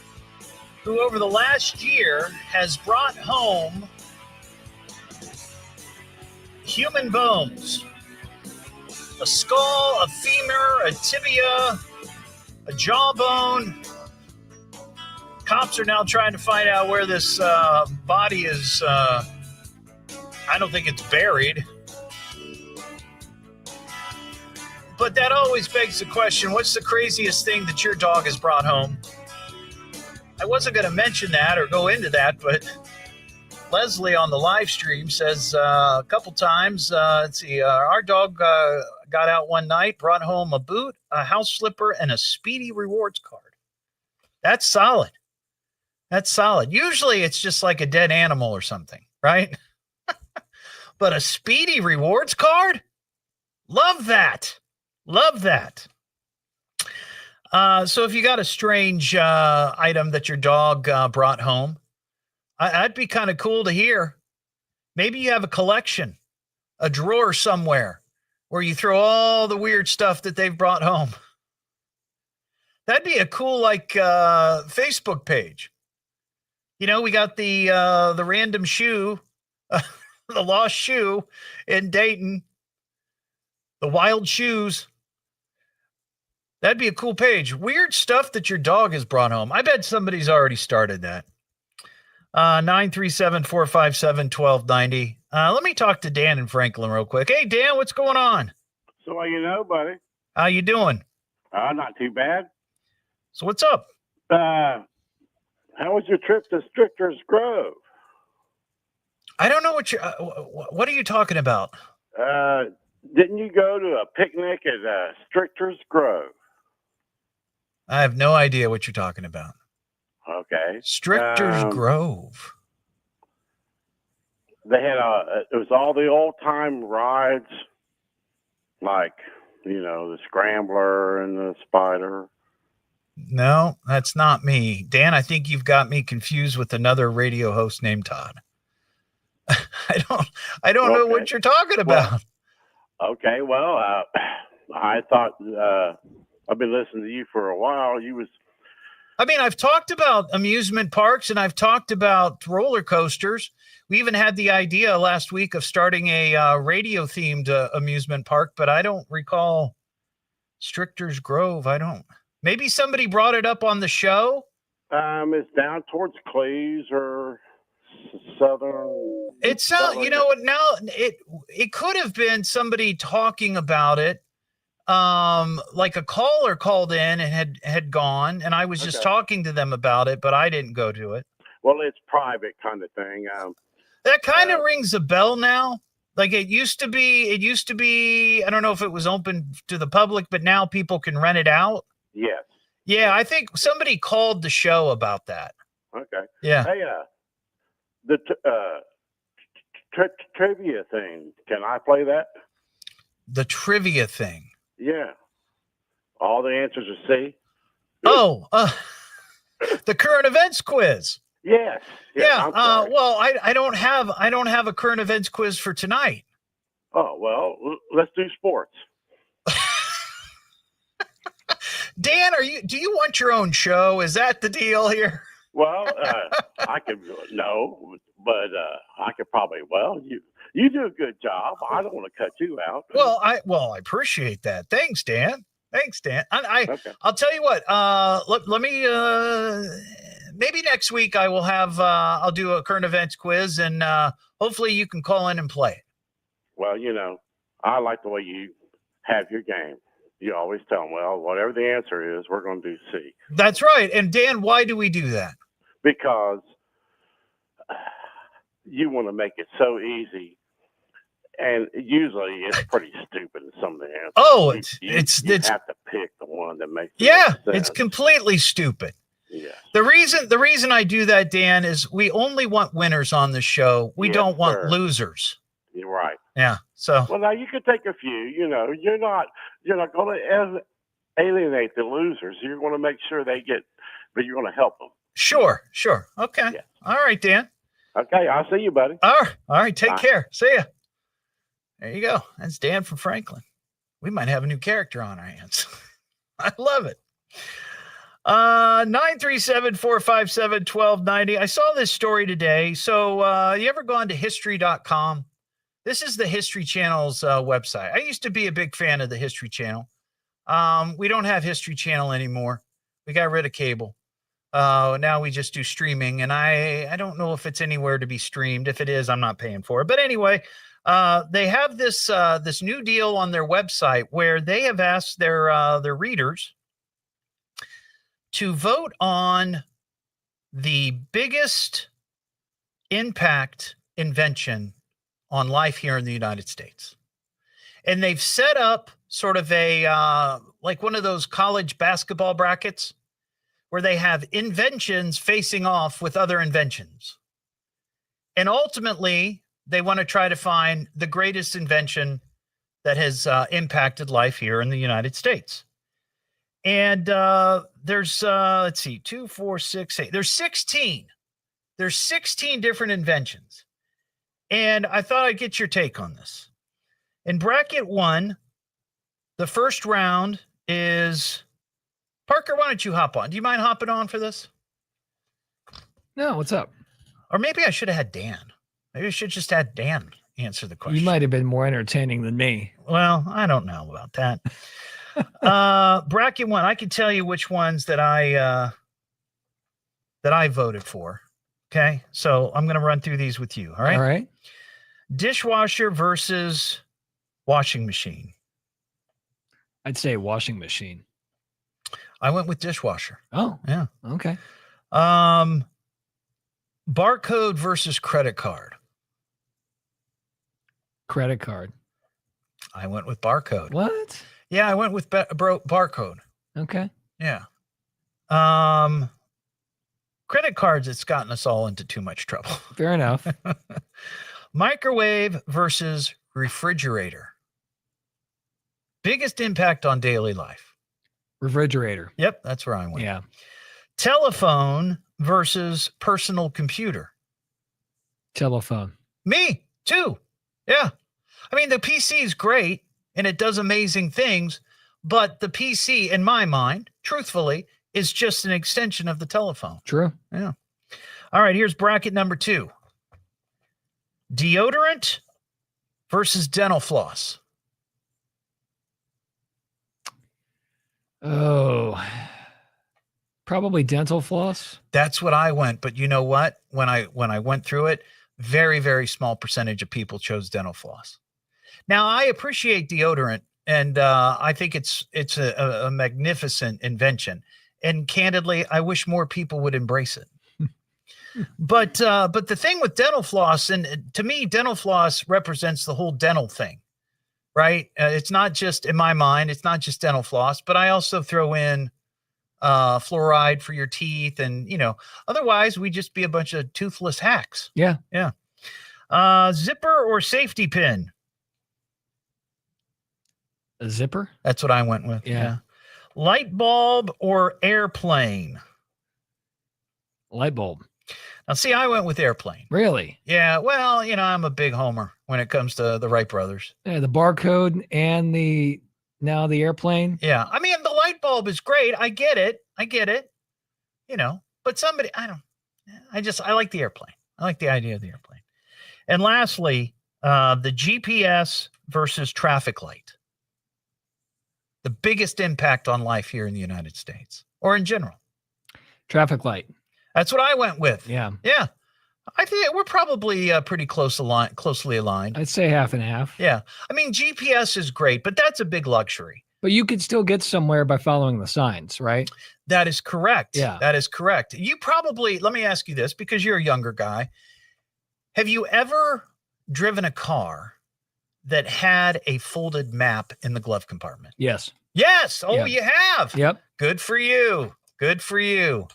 who over the last year has brought home human bones. A skull, a femur, a tibia, a jawbone. Cops are now trying to find out where this body is. I don't think it's buried. But that always begs the question, what's the craziest thing that your dog has brought home? I wasn't going to mention that or go into that, but Leslie on the live stream says a couple times, let's see, our dog got out one night, brought home a boot, a house slipper, and a Speedy Rewards card. That's solid. That's solid. Usually it's just like a dead animal or something, right? But a Speedy Rewards card? Love that. Love that. So if you got a strange item that your dog brought home, that'd be kind of cool to hear. Maybe you have a collection, a drawer somewhere where you throw all the weird stuff that they've brought home. That'd be a cool, Facebook page. We got the random shoe, the lost shoe in Dayton, the wild shoes. That'd be a cool page. Weird stuff that your dog has brought home. I bet somebody's already started that. 937-457-1290. Let me talk to Dan in Franklin real quick. Hey, Dan, what's going on? So buddy. How you doing? Not too bad. So what's up? How was your trip to Stricter's Grove? I don't know what are you talking about? Didn't you go to a picnic at Stricter's Grove? I have no idea what you're talking about. Okay. Stricter's Grove. They had it was all the old time rides, like, the Scrambler and the Spider. No, that's not me. Dan, I think you've got me confused with another radio host named Todd. I don't know what you're talking about. Okay, well, I thought I've been listening to you for a while. I've talked about amusement parks and I've talked about roller coasters. We even had the idea last week of starting a radio-themed amusement park, but I don't recall Stricter's Grove. Maybe somebody brought it up on the show. It's down towards Cleves or Southern. It sounds, now it could have been somebody talking about it. Like a caller called in and had gone, and I was just talking to them about it, but I didn't go to it. Well, it's private kind of thing. That kind of rings a bell now. Like it used to be, I don't know if it was open to the public, but now people can rent it out. Yes. Yeah, I think somebody called the show about that. Okay. Yeah. Hey, the trivia thing. Can I play that? The trivia thing. Yeah. All the answers are C. Oh, the current events quiz. Yes. Yeah. Well, I don't have a current events quiz for tonight. Oh, well, let's do sports. Dan, do you want your own show? Is that the deal here? Well, I could no, but I could probably. Well, you do a good job. I don't want to cut you out. Well, I appreciate that. Thanks, Dan. Okay. I'll tell you what. Let me. Maybe next week I will have. I'll do a current events quiz, and hopefully you can call in and play it. Well, I like the way you have your game. You always tell them, well, whatever the answer is, we're going to do C. That's right. And Dan, why do we do that? Because you want to make it so easy. And usually it's pretty stupid in some of the answers. Oh, you it's have to pick the one that makes yeah, sense. it's completely stupid. Yeah. The reason I do that, Dan, is we only want winners on the show. We don't want losers. You're right. Yeah. So well, now you could take a few. You're not going to alienate the losers. You're going to make sure they get, but you're going to help them. Sure. Okay. Yeah. All right, Dan. Okay, I'll see you, buddy. All right. Take care. See ya. There you go. That's Dan from Franklin. We might have a new character on our hands. I love it. 937-457-1290. I saw this story today. So you ever gone to history.com? This is the History Channel's website. I used to be a big fan of the History Channel. We don't have History Channel anymore. We got rid of cable. Now we just do streaming, and I don't know if it's anywhere to be streamed. If it is, I'm not paying for it. But anyway, they have this new deal on their website where they have asked their readers to vote on the biggest impact invention on life here in the United States. And they've set up sort of a like one of those college basketball brackets where they have inventions facing off with other inventions. And ultimately, they want to try to find the greatest invention that has impacted life here in the United States. And there's, let's see, 2, 4, 6, 8. There's 16. There's 16 different inventions. And I thought I'd get your take on this. In bracket 1, the first round is... Parker, why don't you hop on? Do you mind hopping on for this? No, what's up? Or maybe I should have had Dan. Maybe I should just had Dan answer the question. You might have been more entertaining than me. Well, I don't know about that. Bracket 1, I can tell you which ones that I voted for. Okay, so I'm going to run through these with you. All right. All right. Dishwasher versus washing machine. I'd say washing machine. I went with dishwasher. Oh, yeah. Okay. Barcode versus credit card. Credit card. I went with barcode. What? Yeah, I went with barcode. Okay. Yeah. Credit cards, it's gotten us all into too much trouble. Fair enough. Microwave versus refrigerator. Biggest impact on daily life. Refrigerator. Yep, that's where I went. Yeah. Telephone versus personal computer. Telephone. Me too. Yeah. I mean, the PC is great and it does amazing things, but the PC, in my mind, truthfully, is just an extension of the telephone. True. Yeah. All right, here's bracket number 2. Deodorant versus dental floss. Oh, probably dental floss. That's what I went. But you know what? When I went through it, very, very small percentage of people chose dental floss. Now, I appreciate deodorant, and I think it's a magnificent invention. And candidly, I wish more people would embrace it. But the thing with dental floss, and to me, dental floss represents the whole dental thing. Right? It's not just, in my mind, it's not just dental floss, but I also throw in fluoride for your teeth. And, otherwise we just be a bunch of toothless hacks. Yeah. Yeah. Zipper or safety pin? A zipper? That's what I went with. Yeah. Light bulb or airplane? Light bulb. Now, see, I went with airplane. Really? Yeah. Well, I'm a big homer when it comes to the Wright brothers. Yeah, the barcode and the airplane. Yeah. I mean, the light light bulb is great. I get it. But somebody, I like the airplane. I like the idea of the airplane. And lastly, the GPS versus traffic light. The biggest impact on life here in the United States or in general. Traffic light. That's what I went with. Yeah. Yeah. I think we're probably pretty closely aligned. I'd say half and half. Yeah. I mean, GPS is great, but that's a big luxury. But you could still get somewhere by following the signs, right? That is correct. Yeah. That is correct. You probably, let me ask you this, because you're a younger guy. Have you ever driven a car that had a folded map in the glove compartment? Yes. Yes. Oh, Yeah. You have. Yep. Good for you. Good for you.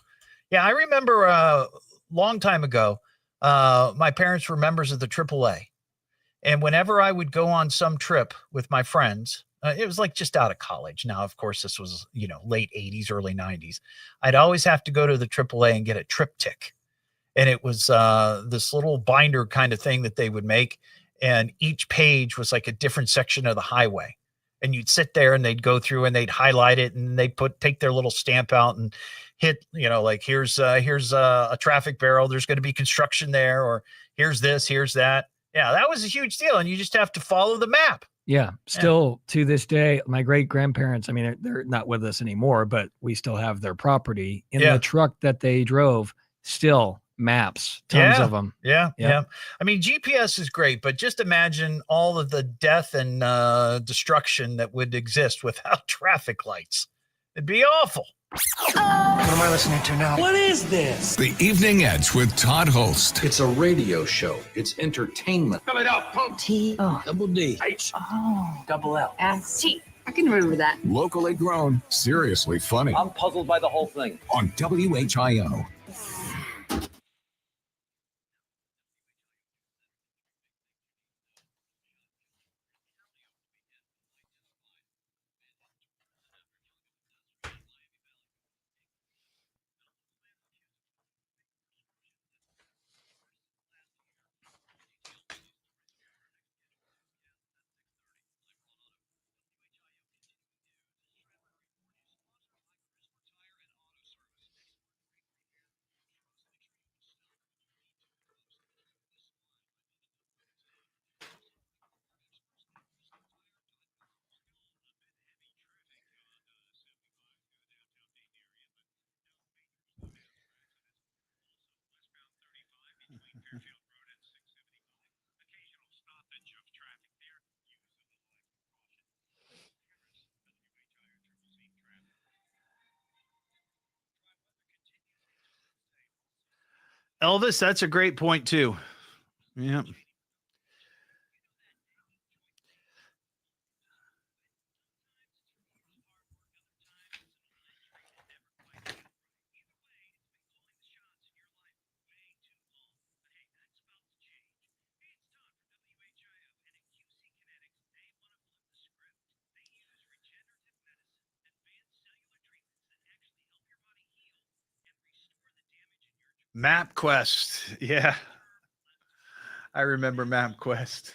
Yeah, I remember a long time ago, my parents were members of the AAA. And whenever I would go on some trip with my friends, it was like just out of college. Now, of course, this was, late 80s, early 90s. I'd always have to go to the AAA and get a triptych. And it was this little binder kind of thing that they would make. And each page was like a different section of the highway. And you'd sit there and they'd go through and they'd highlight it and they'd take their little stamp out and hit, like here's a traffic barrel. There's going to be construction there, or here's this, here's that. Yeah, that was a huge deal. And you just have to follow the map. Yeah. Still to this day, my great grandparents, I mean, they're not with us anymore, but we still have their property in the truck that they drove. Still maps, tons of them. Yeah. I mean, GPS is great, but just imagine all of the death and destruction that would exist without traffic lights. It'd be awful. What am I listening to now? What is this? The Evening Edge with Todd Hollst. It's a radio show. It's entertainment. Fill it up, punk. Double D. Double L. S-T. I can remember that. Locally grown, seriously funny. I'm puzzled by the whole thing. On WHIO. Elvis, that's a great point too. Yeah. MapQuest. Yeah. I remember MapQuest.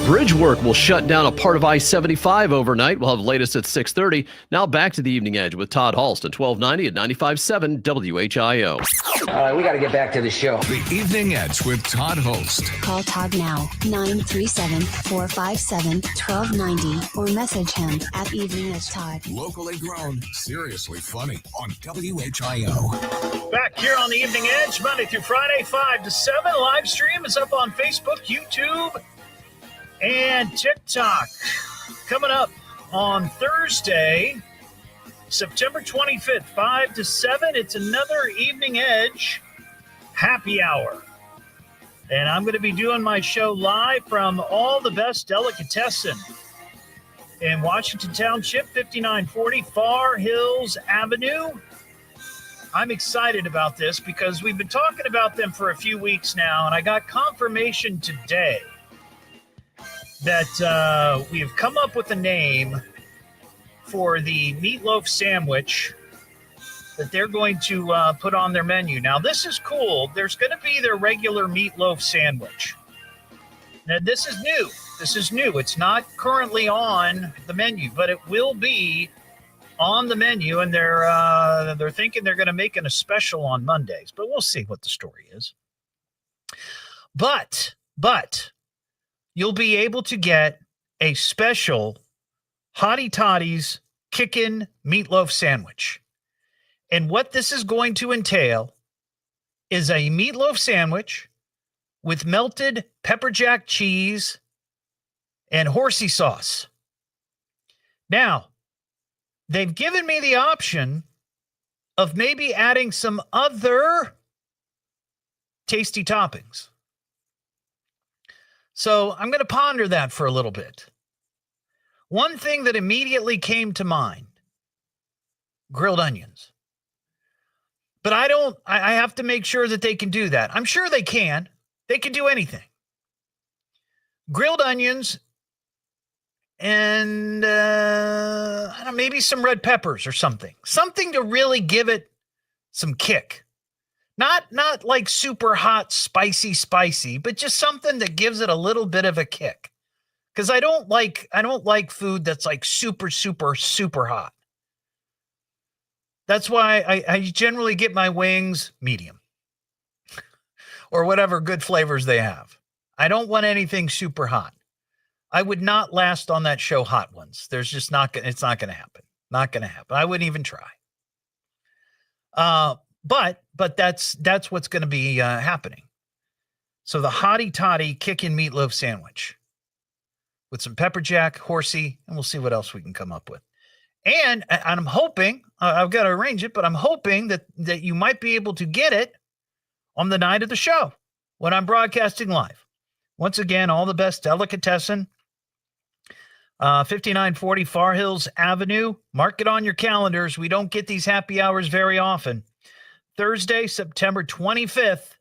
Bridge work will shut down a part of I-75 overnight. We'll have the latest at 6:30. Now back to the Evening Edge with Todd Hollst at 1290 at 95.7 WHIO. All right, we got to get back to the show. The Evening Edge with Todd Hollst. Call Todd now, 937-457-1290, or message him at Evening Edge Todd. Locally grown, seriously funny on WHIO. Back here on the Evening Edge, Monday through Friday, 5 to 7. Live stream is up on Facebook, YouTube, and TikTok. Coming up on Thursday, September 25th, 5 to 7, it's another Evening Edge happy hour. And I'm going to be doing my show live from All the Best Delicatessen in Washington Township, 5940 Far Hills Avenue. I'm excited about this because we've been talking about them for a few weeks now, and I got confirmation today that we have come up with a name for the meatloaf sandwich that they're going to put on their menu. Now, this is cool. There's going to be their regular meatloaf sandwich. Now, this is new. This is new. It's not currently on the menu, but it will be on the menu, and they're thinking they're going to make it a special on Mondays, but we'll see what the story is. But you'll be able to get a special Hottie Toddy's Kickin' Meatloaf Sandwich. And what this is going to entail is a meatloaf sandwich with melted pepper jack cheese and horsey sauce. Now, they've given me the option of maybe adding some other tasty toppings. So I'm going to ponder that for a little bit. One thing that immediately came to mind, grilled onions. But I have to make sure that they can do that. I'm sure they can. They can do anything. Grilled onions and I don't know, maybe some red peppers or something. Something to really give it some kick. Not like super hot, spicy, but just something that gives it a little bit of a kick. Because I don't like food that's like super, super, super hot. That's why I generally get my wings medium or whatever good flavors they have. I don't want anything super hot. I would not last on that show Hot Ones. There's just it's not going to happen. Not going to happen. I wouldn't even try. But that's what's going to be happening. So the Hottie Toddy Kickin' Meatloaf Sandwich with some pepper jack, horsey, and we'll see what else we can come up with. And I'm hoping, I've got to arrange it, but I'm hoping that you might be able to get it on the night of the show when I'm broadcasting live. Once again, All the Best Delicatessen, 5940 Far Hills Avenue. Mark it on your calendars. We don't get these happy hours very often. Thursday, September 25th,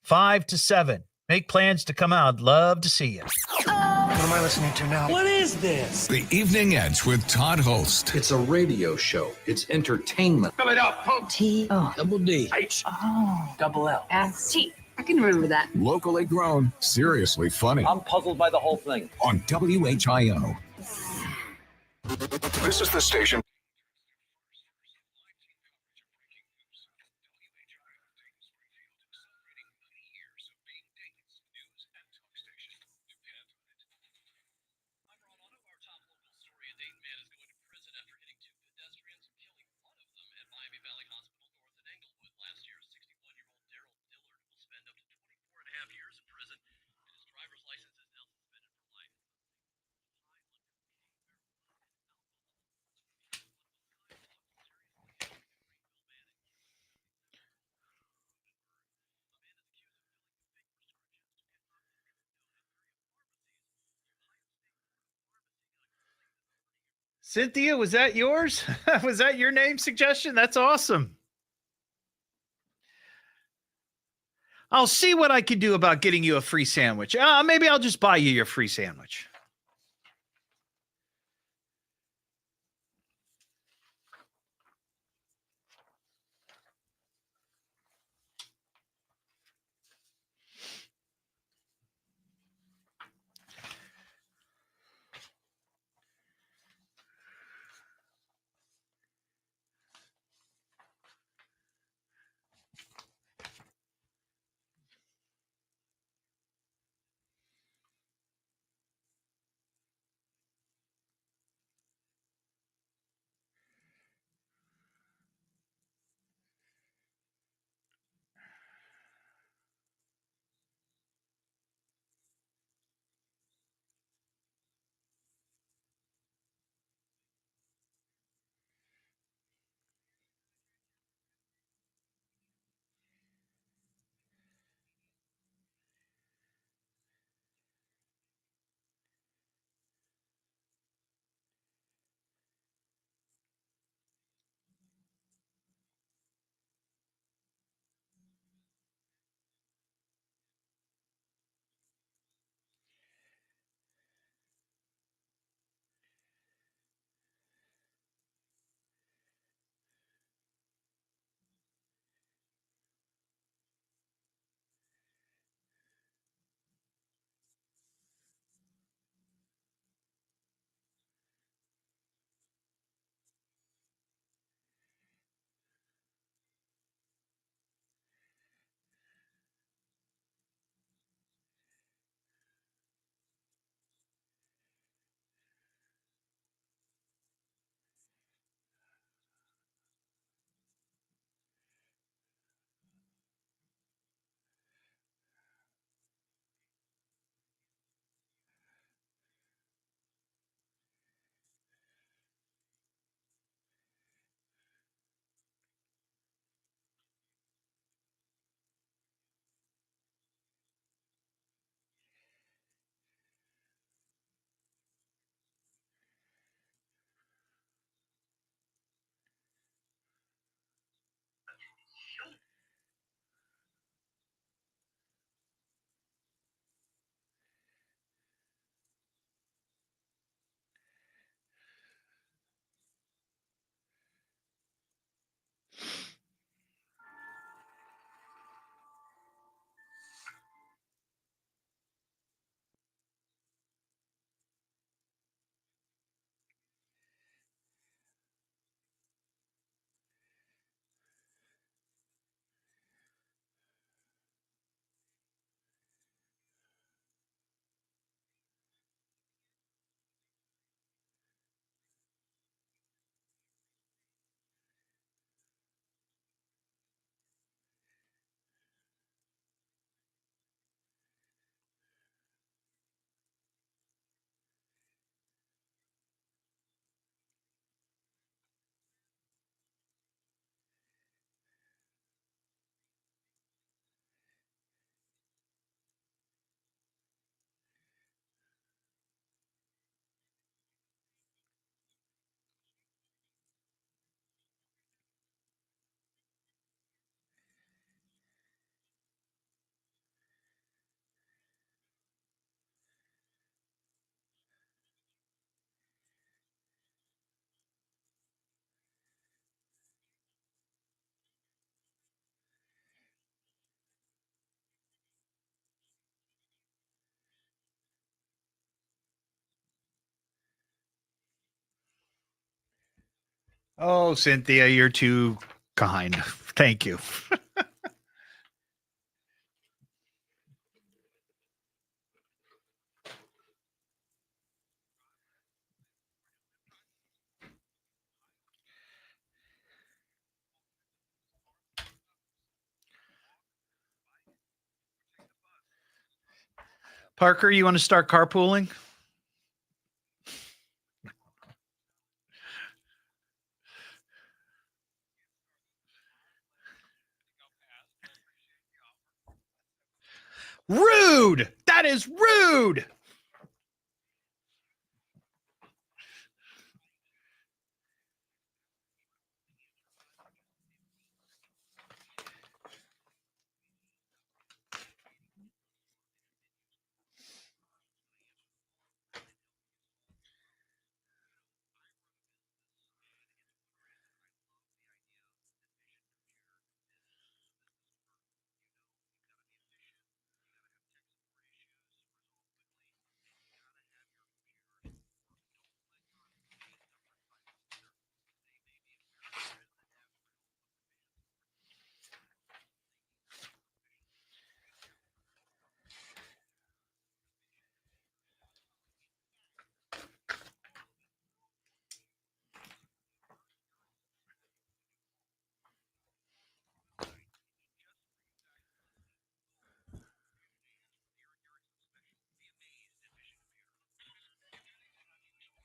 5 to 7. Make plans to come out. I'd love to see you. What am I listening to now? What is this? The Evening Edge with Todd Hollst. It's a radio show. It's entertainment. Fill it up, folks. Double D. Double L. S-T. I can remember that. Locally grown, seriously funny I'm puzzled by the whole thing. on WHIO. This is the station. Cynthia, was that yours? Was that your name suggestion? That's awesome. I'll see what I can do about getting you a free sandwich. Maybe I'll just buy you your free sandwich. Oh, Cynthia, you're too kind. Thank you. Parker, you want to start carpooling? Rude! That is rude!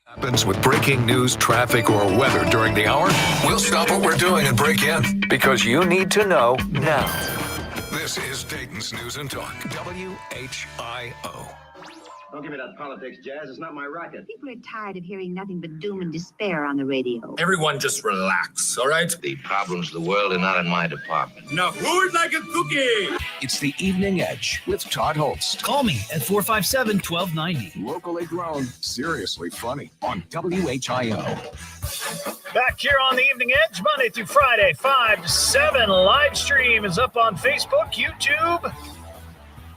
Happens with breaking news, traffic, or weather during the hour, we'll stop what we're doing and break in because you need to know now. This is Dayton's News and Talk, WHIO. Don't give me that politics, Jazz. It's not my racket. People are tired of hearing nothing but doom and despair on the radio. Everyone just relax, all right? The problems of the world are not in my department. Now, who would like a cookie? It's the Evening Edge with Todd Hollst. Call me at 457-1290. Locally grown, seriously funny on WHIO. Back here on the Evening Edge, Monday through Friday, 5 to 7. Live stream is up on Facebook, YouTube,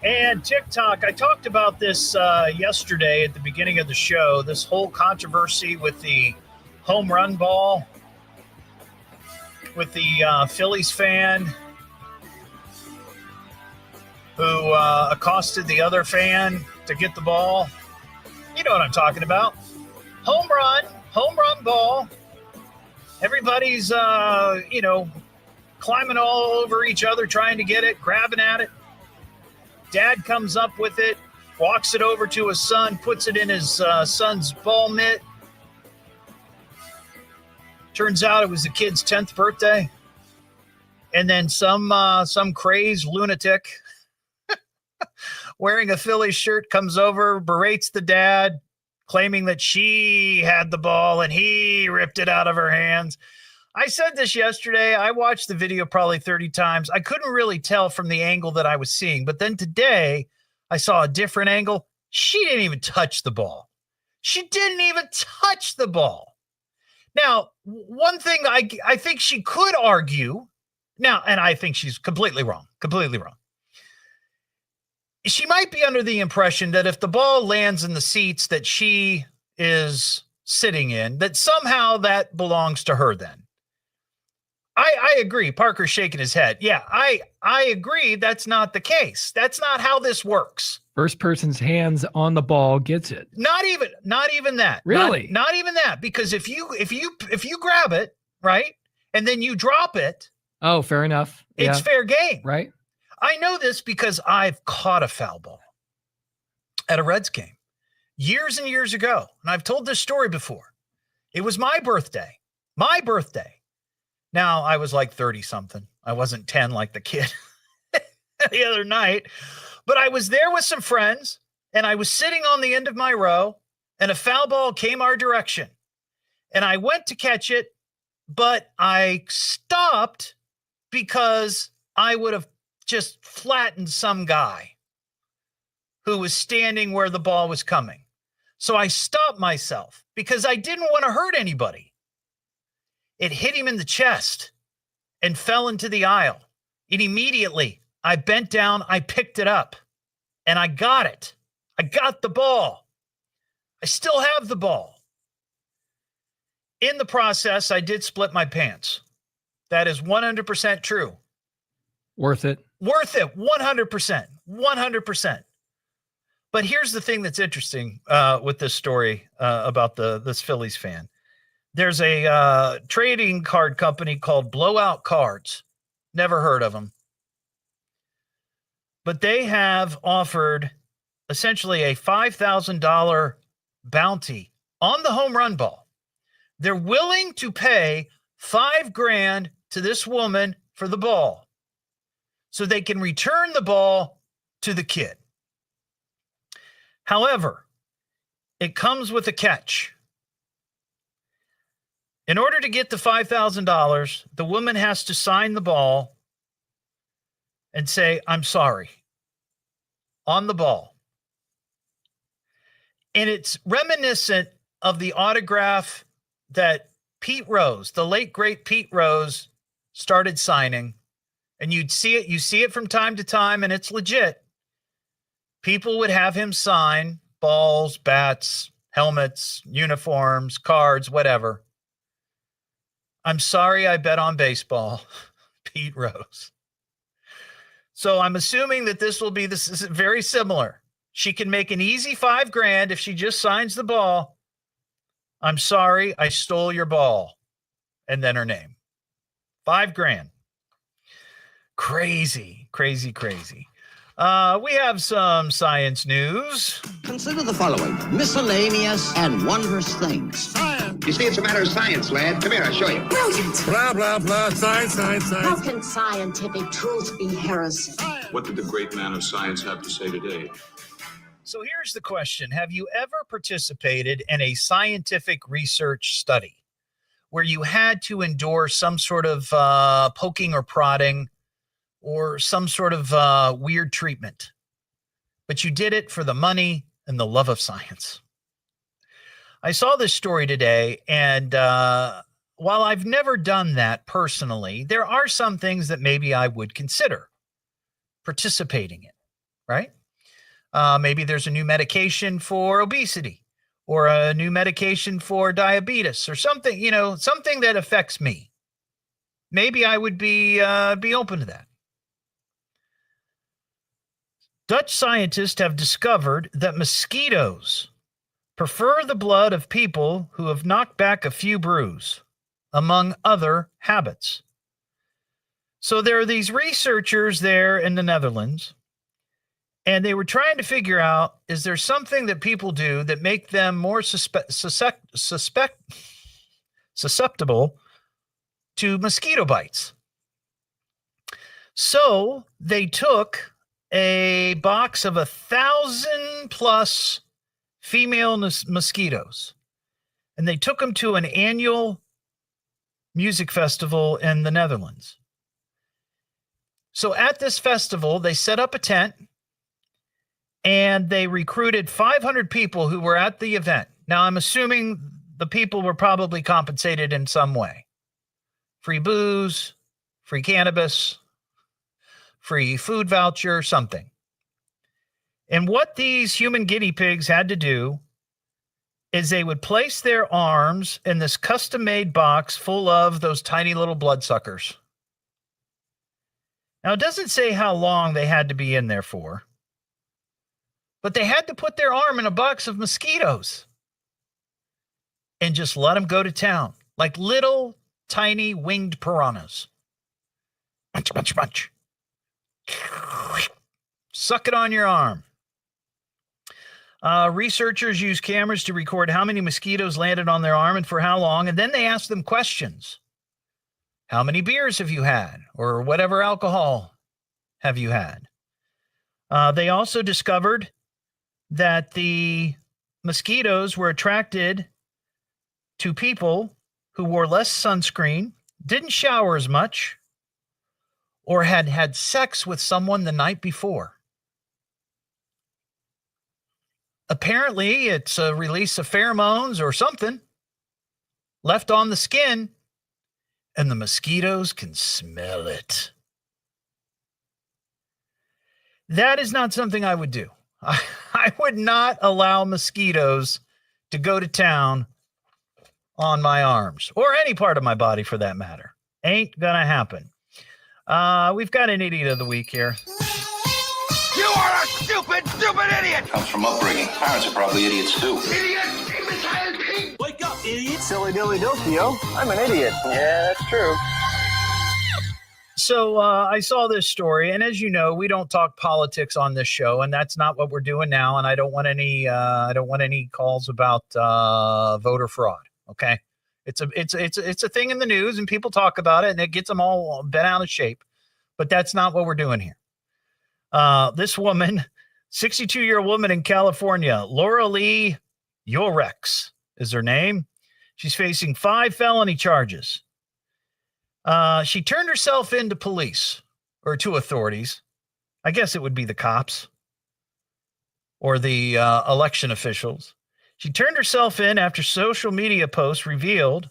and TikTok. I talked about this yesterday at the beginning of the show, this whole controversy with the home run ball, with the Phillies fan who accosted the other fan to get the ball. You know what I'm talking about. Home run ball. Everybody's, climbing all over each other, trying to get it, grabbing at it. Dad comes up with it, walks it over to his son, puts it in his son's ball mitt. Turns out it was the kid's 10th birthday. And then some crazed lunatic wearing a Phillies shirt comes over, berates the dad, claiming that she had the ball and he ripped it out of her hands. I said this yesterday. I watched the video probably 30 times. I couldn't really tell from the angle that I was seeing. But then today, I saw a different angle. She didn't even touch the ball. She didn't even touch the ball. Now, one thing I think she could argue, now, and I think she's completely wrong. She might be under the impression that if the ball lands in the seats that she is sitting in, that somehow that belongs to her then. I agree. Parker's shaking his head. Yeah, I agree. That's not the case. That's not how this works. First person's hands on the ball gets it. Not even that. Really? Not even that. Because if you grab it, right, and then you drop it. Oh, fair enough. It's fair game. Right. I know this because I've caught a foul ball at a Reds game years and years ago. And I've told this story before. It was my birthday. Now, I was like 30-something. I wasn't 10 like the kid the other night. But I was there with some friends, and I was sitting on the end of my row, and a foul ball came our direction. And I went to catch it, but I stopped because I would have just flattened some guy who was standing where the ball was coming. So I stopped myself because I didn't want to hurt anybody. It hit him in the chest and fell into the aisle. And immediately, I bent down, I picked it up, and I got it. I got the ball. I still have the ball. In the process, I did split my pants. That is 100% true. Worth it. Worth it. 100%. 100%. But here's the thing that's interesting with this story about this Phillies fan. There's a trading card company called Blowout Cards. Never heard of them. But they have offered essentially a $5,000 bounty on the home run ball. They're willing to pay $5,000 to this woman for the ball so they can return the ball to the kid. However, it comes with a catch. In order to get the $5,000, the woman has to sign the ball and say, "I'm sorry," on the ball. And it's reminiscent of the autograph that Pete Rose, the late great Pete Rose, started signing. And you see it from time to time, and it's legit. People would have him sign balls, bats, helmets, uniforms, cards, whatever. "I'm sorry I bet on baseball," Pete Rose. So I'm assuming that this is very similar. She can make an easy $5,000 if she just signs the ball. "I'm sorry, I stole your ball." And then her name. $5,000. Crazy, crazy, crazy. We have some science news. Consider the following: miscellaneous and wondrous things. Science. You see, it's a matter of science, lad. Come here, I'll show you. Brilliant. Blah, blah, blah. Science, science, science. How can scientific truth be heresy? What did the great man of science have to say today? So here's the question. Have you ever participated in a scientific research study where you had to endure some sort of poking or prodding or some sort of weird treatment, but you did it for the money and the love of science? I saw this story today, and while I've never done that personally, there are some things that maybe I would consider participating in, right? Maybe there's a new medication for obesity or a new medication for diabetes or something, something that affects me. Maybe I would be open to that. Dutch scientists have discovered that mosquitoes prefer the blood of people who have knocked back a few brews, among other habits. So there are these researchers there in the Netherlands, and they were trying to figure out, is there something that people do that make them more susceptible to mosquito bites? So they took a box of 1,000+ female mosquitoes, and they took them to an annual music festival in the Netherlands. So at this festival, they set up a tent, and they recruited 500 people who were at the event. Now, I'm assuming the people were probably compensated in some way. Free booze, free cannabis, free food voucher, something. And what these human guinea pigs had to do is they would place their arms in this custom-made box full of those tiny little bloodsuckers. Now, it doesn't say how long they had to be in there for, but they had to put their arm in a box of mosquitoes and just let them go to town, like little tiny winged piranhas. Munch, munch, munch. Suck it on your arm. Researchers use cameras to record how many mosquitoes landed on their arm and for how long, and then they ask them questions. How many beers have you had? Or whatever alcohol have you had? They also discovered that the mosquitoes were attracted to people who wore less sunscreen, didn't shower as much, or had had sex with someone the night before. Apparently, it's a release of pheromones or something left on the skin, and the mosquitoes can smell it. That is not something I would do. I would not allow mosquitoes to go to town on my arms or any part of my body for that matter. Ain't gonna happen. We've got an idiot of the week here. You are a stupid, stupid idiot! Comes from upbringing. Parents are probably idiots too. Idiot! Imbecile pig! Wake up, idiot! Silly dilly dokio. I'm an idiot. Yeah, that's true. So I saw this story, and as you know, we don't talk politics on this show, and that's not what we're doing now. And I don't want any calls about voter fraud. Okay, it's a thing in the news, and people talk about it, and it gets them all bent out of shape. But that's not what we're doing here. This woman, 62-year-old woman in California, Laura Lee Yorex is her name. She's facing 5 felony charges. She turned herself in to police or to authorities. I guess it would be the cops or the election officials. She turned herself in after social media posts revealed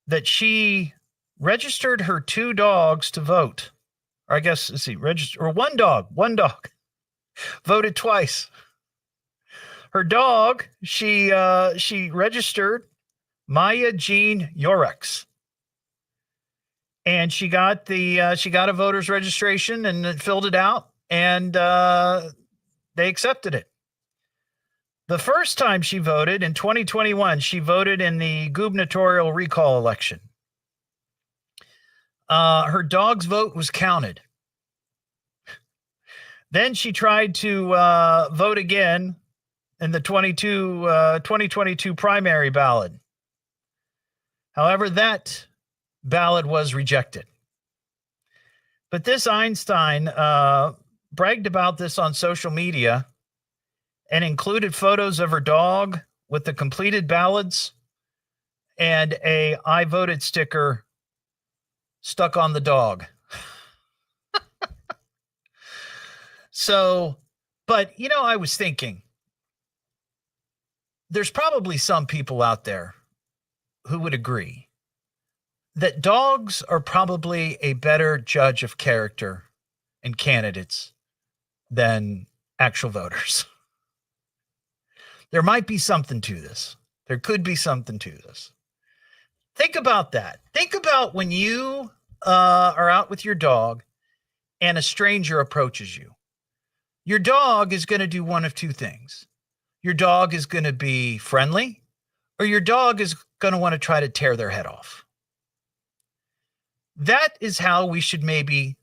that she registered her 2 dogs to vote. Or I guess, let's see, one dog voted twice. Her dog, she registered Maya Jean Yorex. And she got a voter's registration and filled it out, and they accepted it. The first time she voted in 2021, she voted in the gubernatorial recall election. Her dog's vote was counted. Then she tried to vote again in the 2022 primary ballot. However, that ballot was rejected. But this Einstein bragged about this on social media and included photos of her dog with the completed ballots and a "I voted" sticker stuck on the dog. So, but I was thinking, there's probably some people out there who would agree that dogs are probably a better judge of character and candidates than actual voters. There might be something to this. There could be something to this. Think about that. Think about when you are out with your dog and a stranger approaches you. Your dog is going to do one of 2 things. Your dog is going to be friendly, or your dog is going to want to try to tear their head off. That is how we should maybe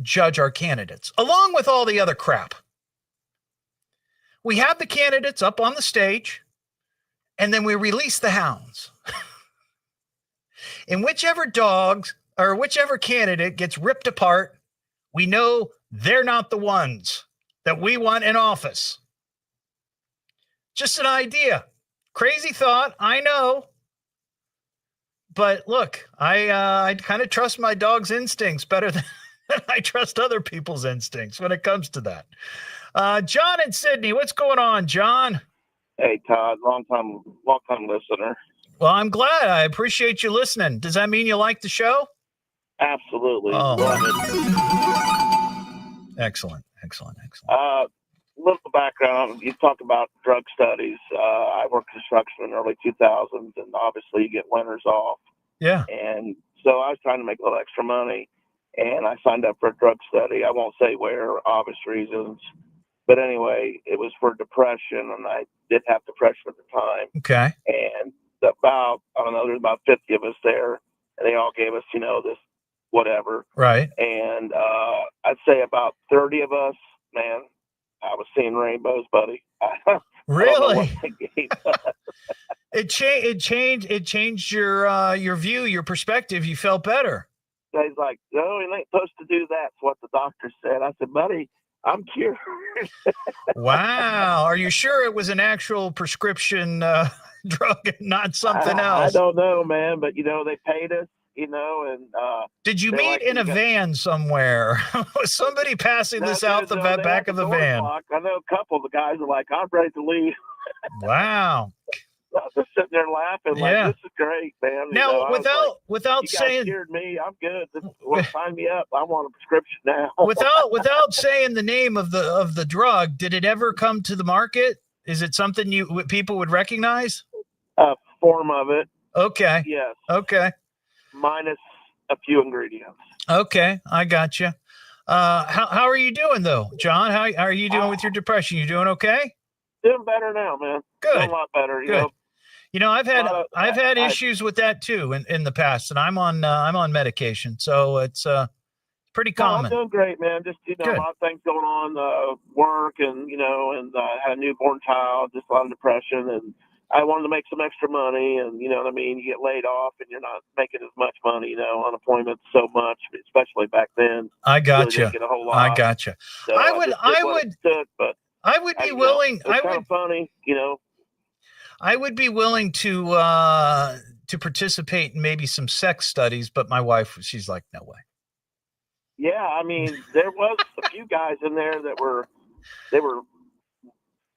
judge our candidates, along with all the other crap. We have the candidates up on the stage, and then we release the hounds. And whichever dogs or whichever candidate gets ripped apart, we know they're not the ones that we want in office. Just an idea. Crazy thought, I know. But look, I kind of trust my dog's instincts better than I trust other people's instincts when it comes to that. John in Sydney, what's going on, John? Hey, Todd, long time listener. Well, I'm glad. I appreciate you listening. Does that mean you like the show? Absolutely. Oh. Excellent. Little background. You talk about drug studies. I worked construction in the early 2000s, and obviously you get winters off. Yeah. And so I was trying to make a little extra money, and I signed up for a drug study. I won't say where, obvious reasons. But anyway, it was for depression, and I did have depression at the time. Okay. And there's about 50 of us there, and they all gave us, this whatever. Right. And I'd say about 30 of us, man, I was seeing rainbows, buddy. Really? It changed your view, your perspective. You felt better. He's like, no, you ain't supposed to do that. That's what the doctor said. I said, buddy, I'm cured. Wow. Are you sure it was an actual prescription drug and not something else? I don't know, man, but they paid us, and did you meet in a van somewhere? Was somebody passing this out the back of the van? I know a couple of the guys are like, I'm ready to leave. Wow. I was just sitting there laughing, like, this is great, man. Now, without saying, you guys cured me, I'm good. Sign me up. I want a prescription now. without saying the name of the drug, did it ever come to the market? Is it something people would recognize? form of it. Okay. Yes. Okay. Minus a few ingredients. Okay. I got you. How are you doing though, John? How are you doing with your depression? You doing okay? Doing better now, man. Good. Doing a lot better. Good. I've had I- issues with that too in the past, and I'm on medication, so it's pretty No, common. I'm doing great, man. Just a Good. lot of things going on, work, and had a newborn child, just a lot of depression, and I wanted to make some extra money, and you know what I mean. You get laid off, and you're not making as much money. Unemployment so much, especially back then. I got really you. didn't get a whole lot. I got you. So I would. just did what it took, but I would be willing. It's kind of funny, I would be willing to participate in maybe some sex studies, but my wife, she's like, no way. Yeah, I mean, there was a few guys in there that were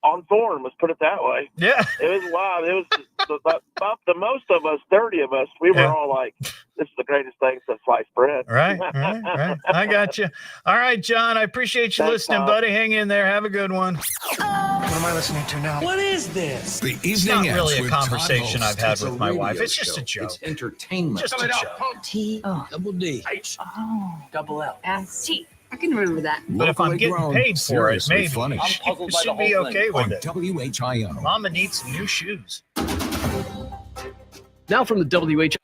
on form. Let's put it that way. Yeah, it was wild. It was about the most of us, 30 of us. We were all like, "This is the greatest thing since sliced bread." Right. I got you. All right, John. I appreciate you listening, Todd. buddy. Hang in there. Have a good one. What am I listening to now? What is this? The It's evening not really ends a with conversation Todd I've Hollst. had It's with a my wife. radio It's just show. a joke. It's entertainment. Just a joke. T-O-double-D-H. Oh. Double L. S-T. I can remember that. But if I'm Locally getting grown, paid for it, seriously maybe funny. I'm puzzled by the should be whole okay thing. with On it. WHIO. Mama needs some new shoes. Now from the WHIO.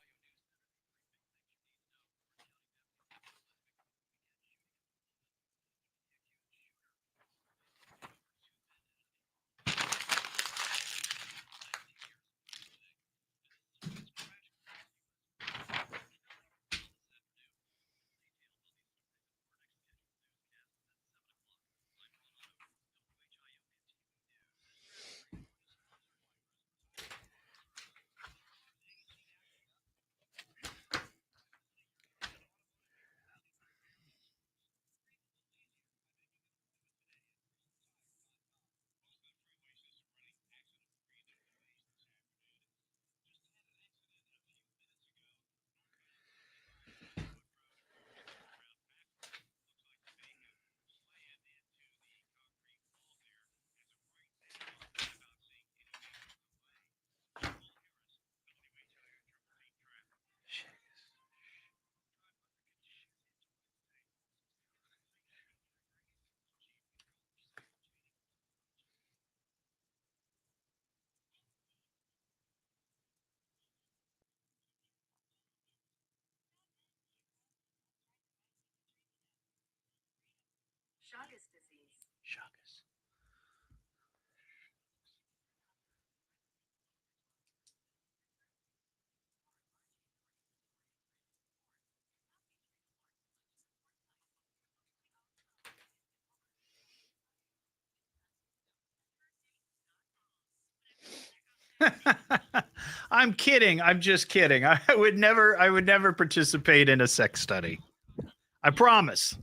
I'm kidding. I'm just kidding. I would never participate in a sex study. I promise.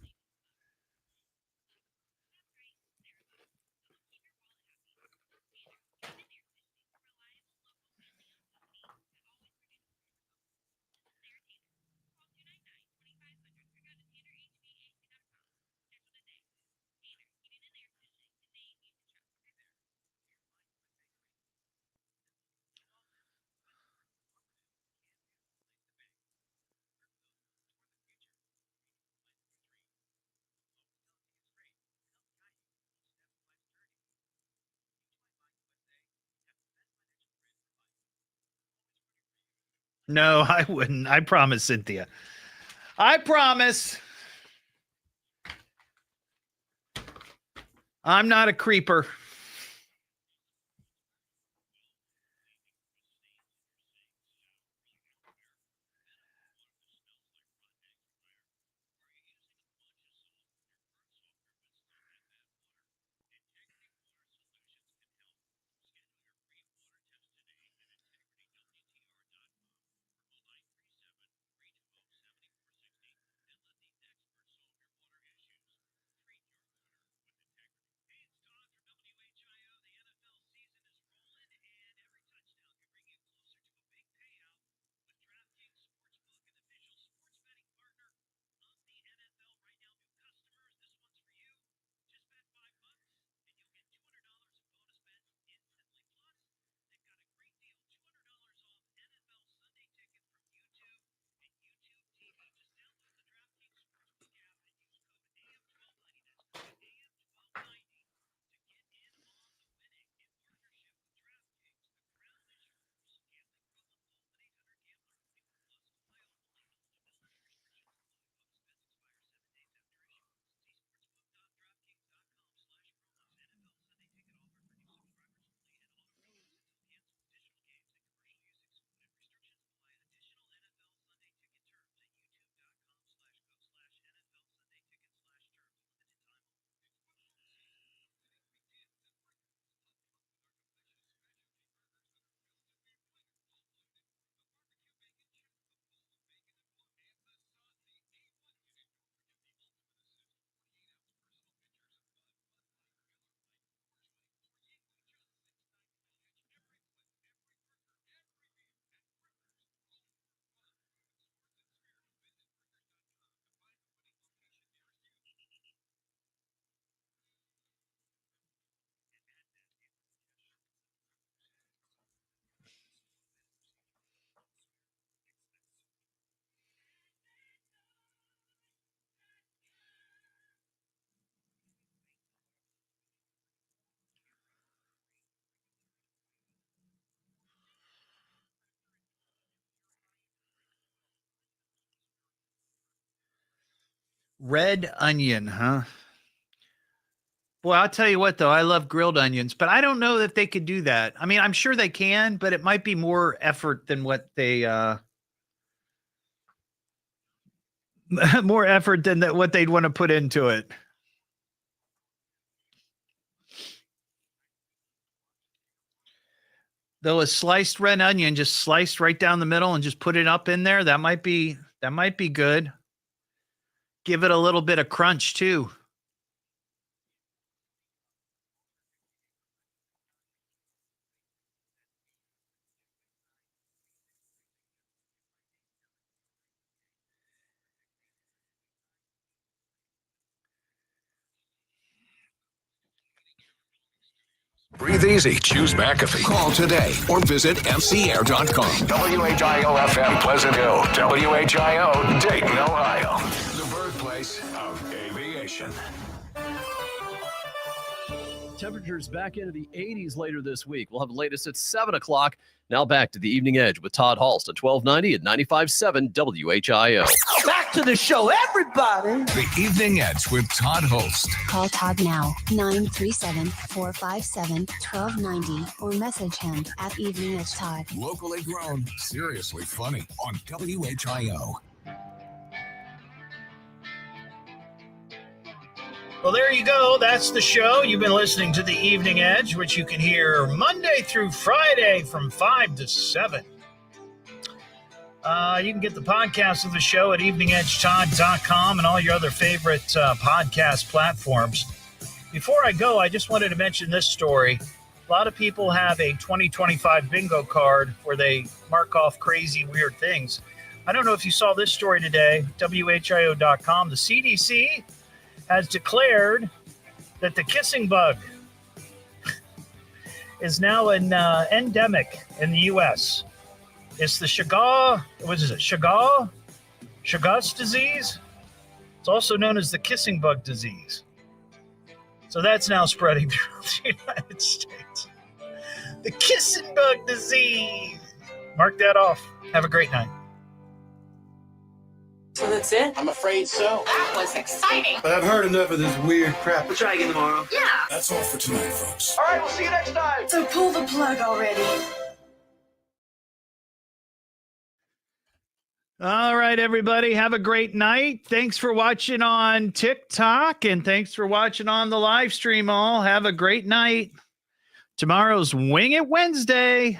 No, I wouldn't. I promise, Cynthia. I promise. I'm not a creeper. Red onion, huh? Boy, I'll tell you what, though, I love grilled onions, but I don't know that they could do that. I mean, I'm sure they can, but it might be more effort than what they more effort than what they'd want to put into it. Though a sliced red onion, just sliced right down the middle and just put it up in there, that might be good. Give it a little bit of crunch too. Breathe easy. Choose McAfee. Call today or visit mcair.com. WHIO-FM Pleasant Hill. WHIO Dayton, Ohio. The birthplace of aviation. Temperatures back into the 80s later this week. We'll have the latest at 7 o'clock. Now back to the Evening Edge with Todd Hollst at 1290 at 95.7 WHIO. Back to the show, everybody. The Evening Edge with Todd Hollst. Call Todd now, 937-457-1290, or message him at Evening Edge Todd. Locally grown, seriously funny on WHIO. Well, there you go. That's the show. You've been listening to The Evening Edge, which you can hear Monday through Friday from 5 to 7. You can get the podcast of the show at eveningedgetodd.com and all your other favorite podcast platforms. Before I go, I just wanted to mention this story. A lot of people have a 2025 bingo card where they mark off crazy, weird things. I don't know if you saw this story today, WHIO.com. The CDC has declared that the kissing bug is now an endemic in the U.S. It's the Chagas disease. It's also known as the kissing bug disease. So that's now spreading throughout the United States. The kissing bug disease. Mark that off. Have a great night. So that's it? I'm afraid so. That was exciting. But I've heard enough of this weird crap. We'll try again tomorrow. Yeah. That's all for tonight, folks. All right, we'll see you next time. So pull the plug already. All right, everybody. Have a great night. Thanks for watching on TikTok, and thanks for watching on the live stream all. Have a great night. Tomorrow's Wing It Wednesday.